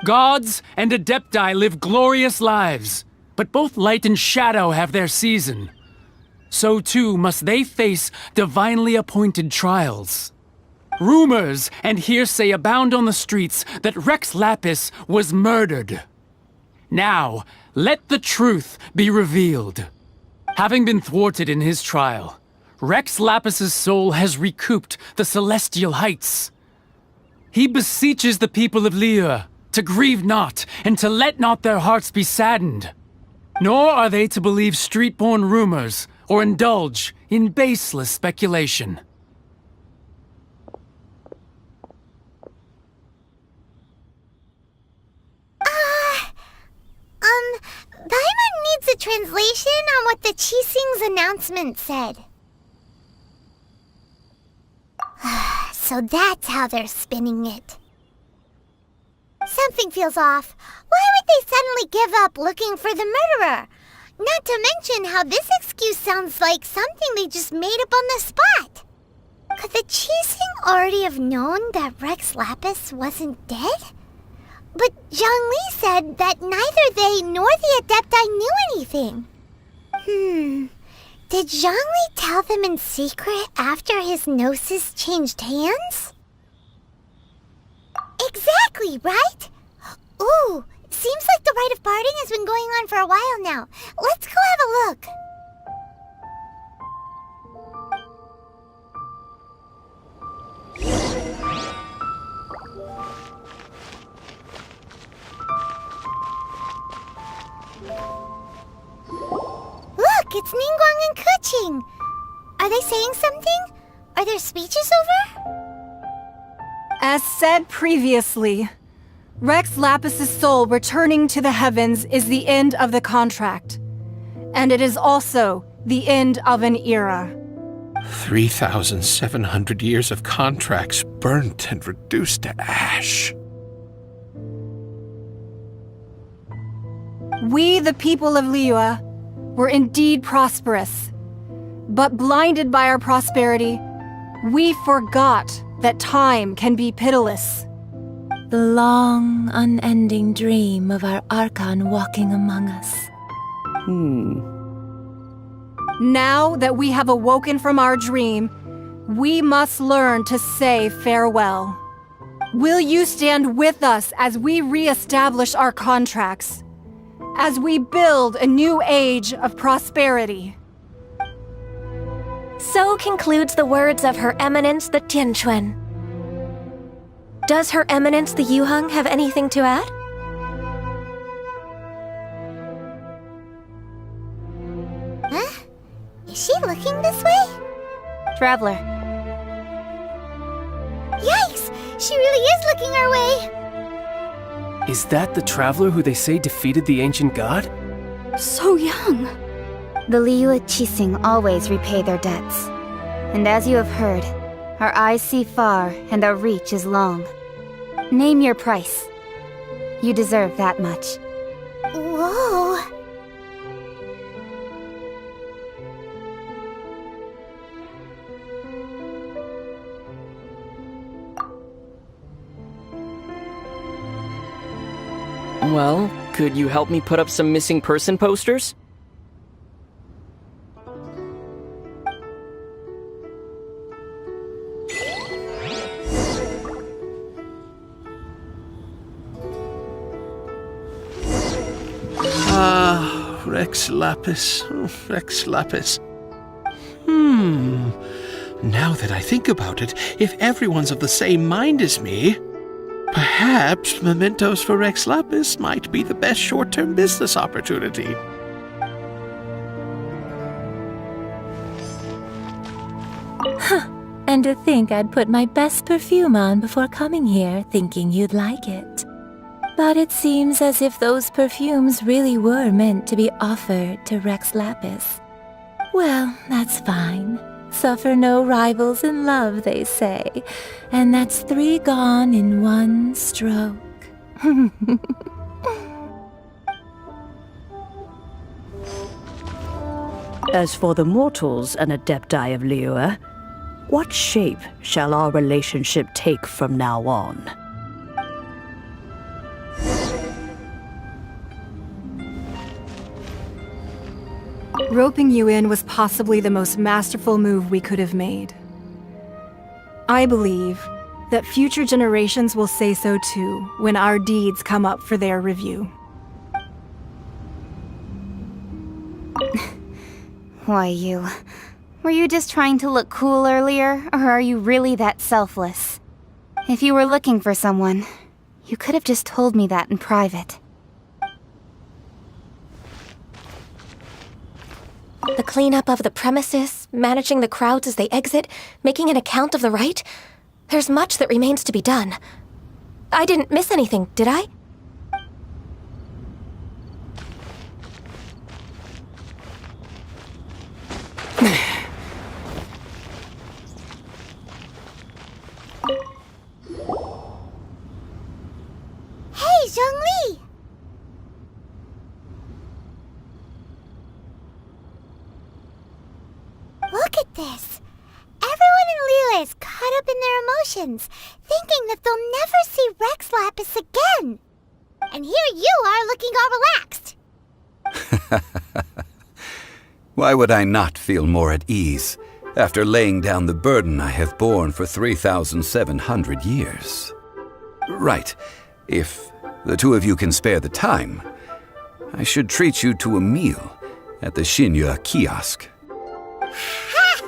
Speaker 4: Gods and Adepti live glorious lives, but both light and shadow have their season. So too must they face divinely appointed trials. Rumors and hearsay abound on the streets that Rex Lapis was murdered. Now, let the truth be revealed. Having been thwarted in his trial, Rex Lapis's soul has recouped the celestial heights. He beseeches the people of Liyue to grieve not and to let not their hearts be saddened. Nor are they to believe street-born rumors or indulge in baseless speculation.
Speaker 1: Paimon needs a translation on what the Chising's announcement said. So that's how they're spinning it. Something feels off. Why would they suddenly give up looking for the murderer? Not to mention how this excuse sounds like something they just made up on the spot. Could the Chising already have known that Rex Lapis wasn't dead? But Zhongli said that neither they nor the Adepti knew anything. Did Zhongli tell them in secret after his gnosis changed hands? Exactly, right? Ooh, seems like the rite of parting has been going on for a while now. Let's go have a look. Look, it's Ningguang and Keqing. Are they saying something? Are their speeches over?
Speaker 8: As said previously, Rex Lapis's soul returning to the heavens is the end of the contract. And it is also the end of an era.
Speaker 6: 3,700 years of contracts burnt and reduced to ash.
Speaker 8: We, the people of Liyue, were indeed prosperous. But blinded by our prosperity, we forgot that time can be pitiless.
Speaker 7: The long, unending dream of our Archon walking among us.
Speaker 8: Now that we have awoken from our dream, we must learn to say farewell. Will you stand with us as we re-establish our contracts? As we build a new age of prosperity?
Speaker 10: So concludes the words of Her Eminence the Tianquan. Does Her Eminence the Yuheng have anything to add?
Speaker 1: Huh? Is she looking this way?
Speaker 5: Traveler.
Speaker 1: Yikes! She really is looking our way!
Speaker 3: Is that the traveler who they say defeated the ancient god?
Speaker 5: So young. The Liyue Qixing always repay their debts. And as you have heard, our eyes see far and our reach is long. Name your price. You deserve that much.
Speaker 1: Whoa!
Speaker 23: Well, could you help me put up some missing person posters?
Speaker 6: Rex Lapis. Rex Lapis. Now that I think about it, if everyone's of the same mind as me, perhaps mementos for Rex Lapis might be the best short-term business opportunity.
Speaker 7: Huh. And to think I'd put my best perfume on before coming here, thinking you'd like it. But it seems as if those perfumes really were meant to be offered to Rex Lapis. Well, that's fine. Suffer no rivals in love, they say. And that's 3 gone in 1 stroke.
Speaker 15: As for the mortals and Adepti of Liyue, what shape shall our relationship take from now on?
Speaker 8: Roping you in was possibly the most masterful move we could have made. I believe that future generations will say so too when our deeds come up for their review.
Speaker 5: Why, were you just trying to look cool earlier, or are you really that selfless? If you were looking for someone, you could have just told me that in private.
Speaker 10: The cleanup of the premises, managing the crowds as they exit, making an account of the rite. There's much that remains to be done. I didn't miss anything, did I?
Speaker 1: Hey, Zhongli! Look at this! Everyone in Liyue is caught up in their emotions, thinking that they'll never see Rex Lapis again. And here you are looking all relaxed.
Speaker 9: Why would I not feel more at ease after laying down the burden I have borne for 3,700 years? Right. If the two of you can spare the time, I should treat you to a meal at the Shinya kiosk.
Speaker 1: Ha!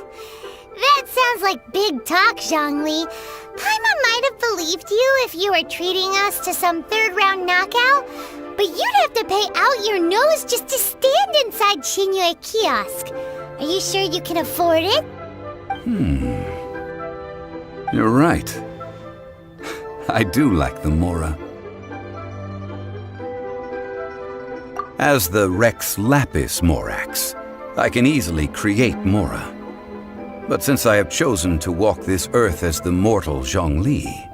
Speaker 1: That sounds like big talk, Zhongli. Paimon might have believed you if you were treating us to some third-round knockout, but you'd have to pay out your nose just to stand inside Shinya kiosk. Are you sure you can afford it?
Speaker 9: You're right. I do like the Mora. As the Rex Lapis Morax, I can easily create Mora. But since I have chosen to walk this earth as the mortal Zhongli,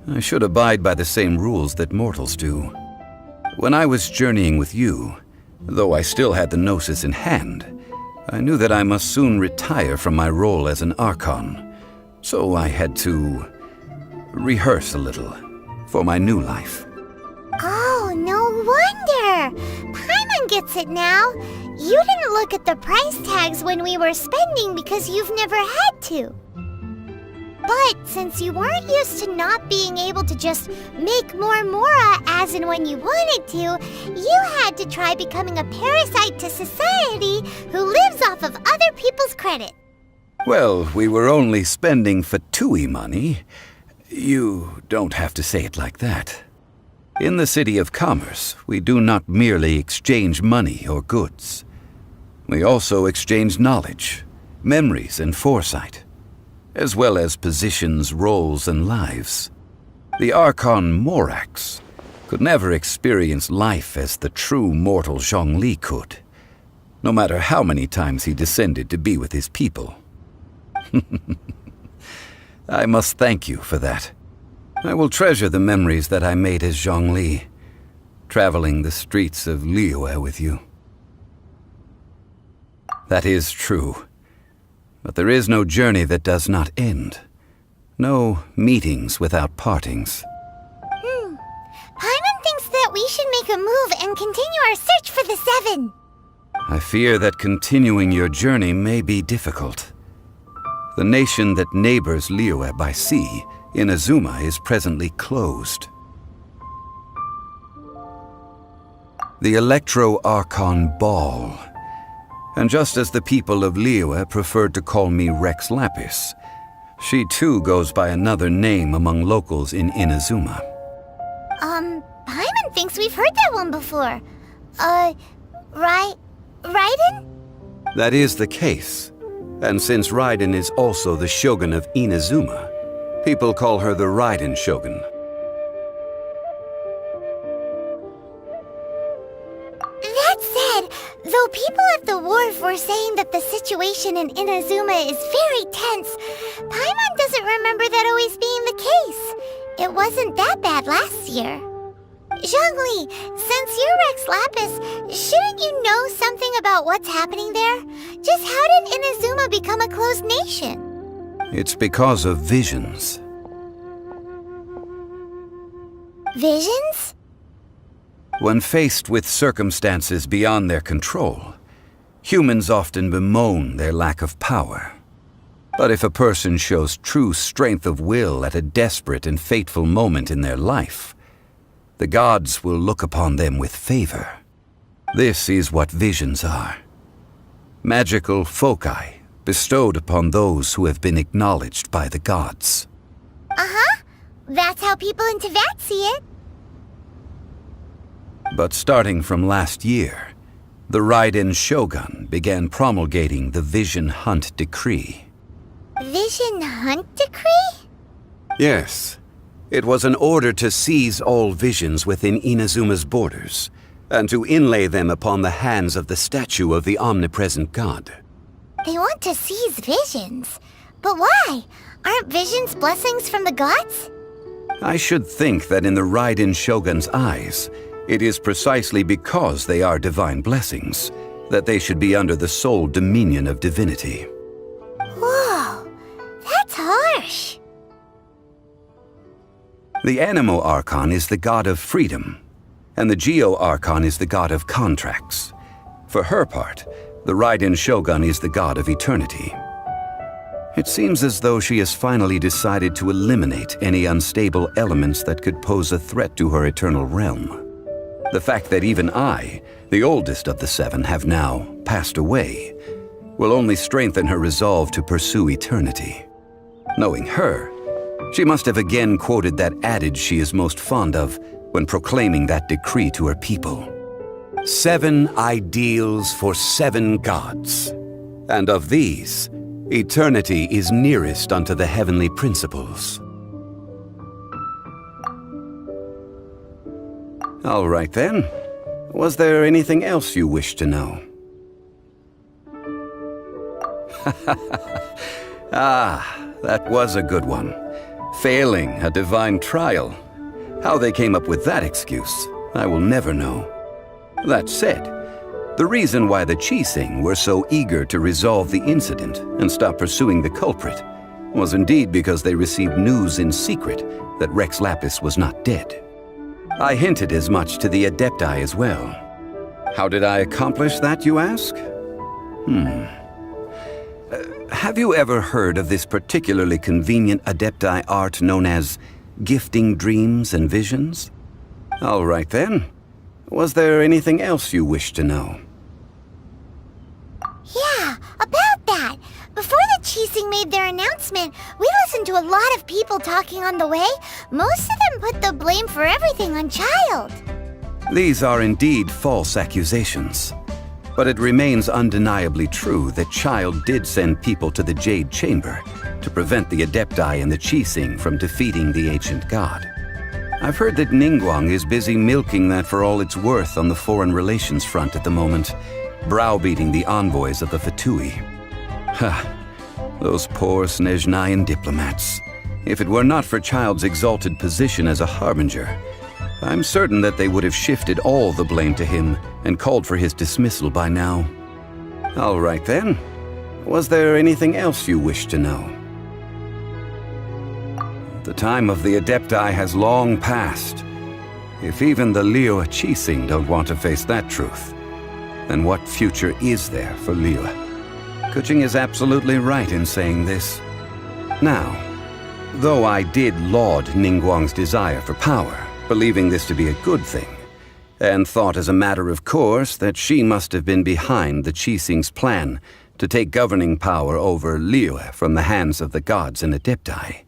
Speaker 9: I should abide by the same rules that mortals do. When I was journeying with you, though I still had the Gnosis in hand, I knew that I must soon retire from my role as an Archon, so I had to rehearse a little for my new life.
Speaker 1: Oh, no wonder! Paimon gets it now. You didn't look at the price tags when we were spending because you've never had to. But since you weren't used to not being able to just make more Mora as and when you wanted to, you had to try becoming a parasite to society who lives off of other people's credit.
Speaker 9: Well, we were only spending Fatui money. You don't have to say it like that. In the City of Commerce, we do not merely exchange money or goods. We also exchange knowledge, memories, and foresight, as well as positions, roles, and lives. The Archon Morax could never experience life as the true mortal Zhongli could, no matter how many times he descended to be with his people. I must thank you for that. I will treasure the memories that I made as Zhongli, traveling the streets of Liyue with you. That is true. But there is no journey that does not end. No meetings without partings.
Speaker 1: Paimon thinks that we should make a move and continue our search for the Seven.
Speaker 9: I fear that continuing your journey may be difficult. The nation that neighbors Liyue by sea, Inazuma, is presently closed. The Electro-Archon Ball. And just as the people of Liyue preferred to call me Rex Lapis, she too goes by another name among locals in Inazuma.
Speaker 1: Paimon thinks we've heard that one before. Raiden?
Speaker 9: That is the case. And since Raiden is also the Shogun of Inazuma, people call her the Raiden Shogun.
Speaker 1: That said, though people at the wharf were saying that the situation in Inazuma is very tense, Paimon doesn't remember that always being the case. It wasn't that bad last year. Zhongli, since you're Rex Lapis, shouldn't you know something about what's happening there? Just how did Inazuma become a closed nation?
Speaker 9: It's because of visions.
Speaker 1: Visions?
Speaker 9: When faced with circumstances beyond their control, humans often bemoan their lack of power. But if a person shows true strength of will at a desperate and fateful moment in their life, the gods will look upon them with favor. This is what visions are. Magical foci bestowed upon those who have been acknowledged by the gods.
Speaker 1: Uh-huh. That's how people in Teyvat see it.
Speaker 9: But starting from last year, the Raiden Shogun began promulgating the Vision Hunt Decree.
Speaker 1: Vision Hunt Decree?
Speaker 9: Yes. It was an order to seize all visions within Inazuma's borders, and to inlay them upon the hands of the statue of the omnipresent god.
Speaker 1: They want to seize visions. But why? Aren't visions blessings from the gods?
Speaker 9: I should think that in the Raiden Shogun's eyes, it is precisely because they are divine blessings that they should be under the sole dominion of divinity.
Speaker 1: Whoa, that's harsh.
Speaker 9: The Animo Archon is the god of freedom, and the Geo Archon is the god of contracts. For her part, the Raiden Shogun is the god of eternity. It seems as though she has finally decided to eliminate any unstable elements that could pose a threat to her eternal realm. The fact that even I, the oldest of the seven, have now passed away will only strengthen her resolve to pursue eternity. Knowing her, she must have again quoted that adage she is most fond of when proclaiming that decree to her people. 7 ideals for 7 gods, and of these, eternity is nearest unto the heavenly principles. All right then. Was there anything else you wish to know? Ah, that was a good one. Failing a divine trial. How they came up with that excuse, I will never know. That said, the reason why the Qixing were so eager to resolve the incident and stop pursuing the culprit was indeed because they received news in secret that Rex Lapis was not dead. I hinted as much to the Adepti as well. How did I accomplish that, you ask? Have you ever heard of this particularly convenient Adepti art known as gifting dreams and visions? All right then. Was there anything else you wish to know?
Speaker 1: Yeah, about that. Before the Qixing made their announcement, we listened to a lot of people talking on the way. Most of them put the blame for everything on Child.
Speaker 9: These are indeed false accusations. But it remains undeniably true that Child did send people to the Jade Chamber to prevent the Adepti and the Qixing from defeating the ancient god. I've heard that Ningguang is busy milking that for all it's worth on the foreign relations front at the moment, browbeating the envoys of the Fatui. Ha! Those poor Snezhnayan diplomats. If it were not for Child's exalted position as a harbinger, I'm certain that they would have shifted all the blame to him and called for his dismissal by now. All right then. Was there anything else you wish to know? The time of the Adepti has long passed. If even the Liyue Qixing don't want to face that truth, then what future is there for Liyue? Kuching is absolutely right in saying this. Now, though I did laud Ningguang's desire for power, believing this to be a good thing, and thought as a matter of course that she must have been behind the Qixing's plan to take governing power over Liyue from the hands of the gods and Adepti,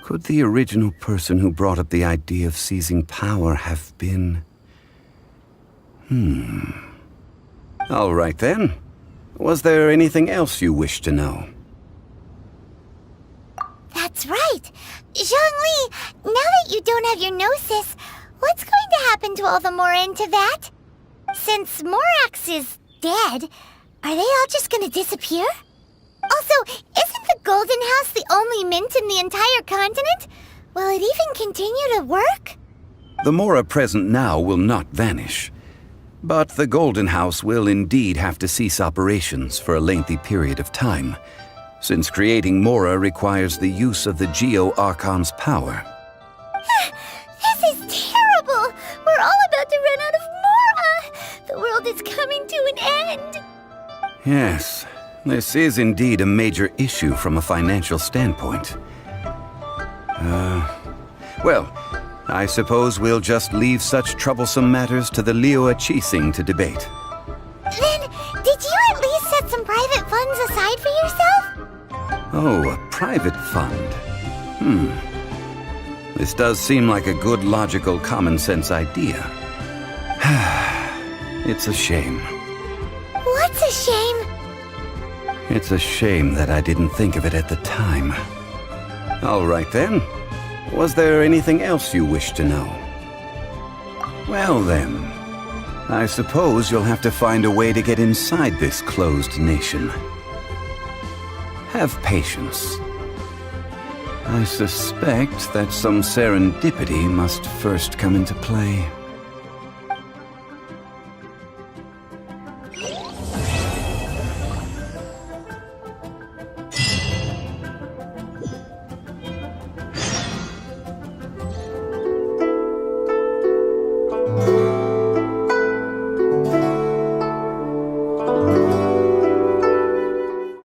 Speaker 9: could the original person who brought up the idea of seizing power have been... All right then. Was there anything else you wish to know?
Speaker 1: That's right. Zhongli, now that you don't have your gnosis, what's going to happen to all the Mora in Teyvat? Since Morax is dead, are they all just going to disappear? Also, isn't the Golden House the only mint in the entire continent? Will it even continue to work?
Speaker 9: The Mora present now will not vanish. But the Golden House will indeed have to cease operations for a lengthy period of time, since creating Mora requires the use of the Geo-Archon's power.
Speaker 1: This is terrible! We're all about to run out of Mora! The world is coming to an end!
Speaker 9: Yes, this is indeed a major issue from a financial standpoint. Well, I suppose we'll just leave such troublesome matters to the Liyue Qixing to debate.
Speaker 1: Then, did you at least set some private funds aside for yourself?
Speaker 9: Oh, a private fund. This does seem like a good, logical, common-sense idea. It's a shame.
Speaker 1: What's a shame?
Speaker 9: It's a shame that I didn't think of it at the time. All right then. Was there anything else you wish to know? Well then, I suppose you'll have to find a way to get inside this closed nation. Have patience. I suspect that some serendipity must first come into play.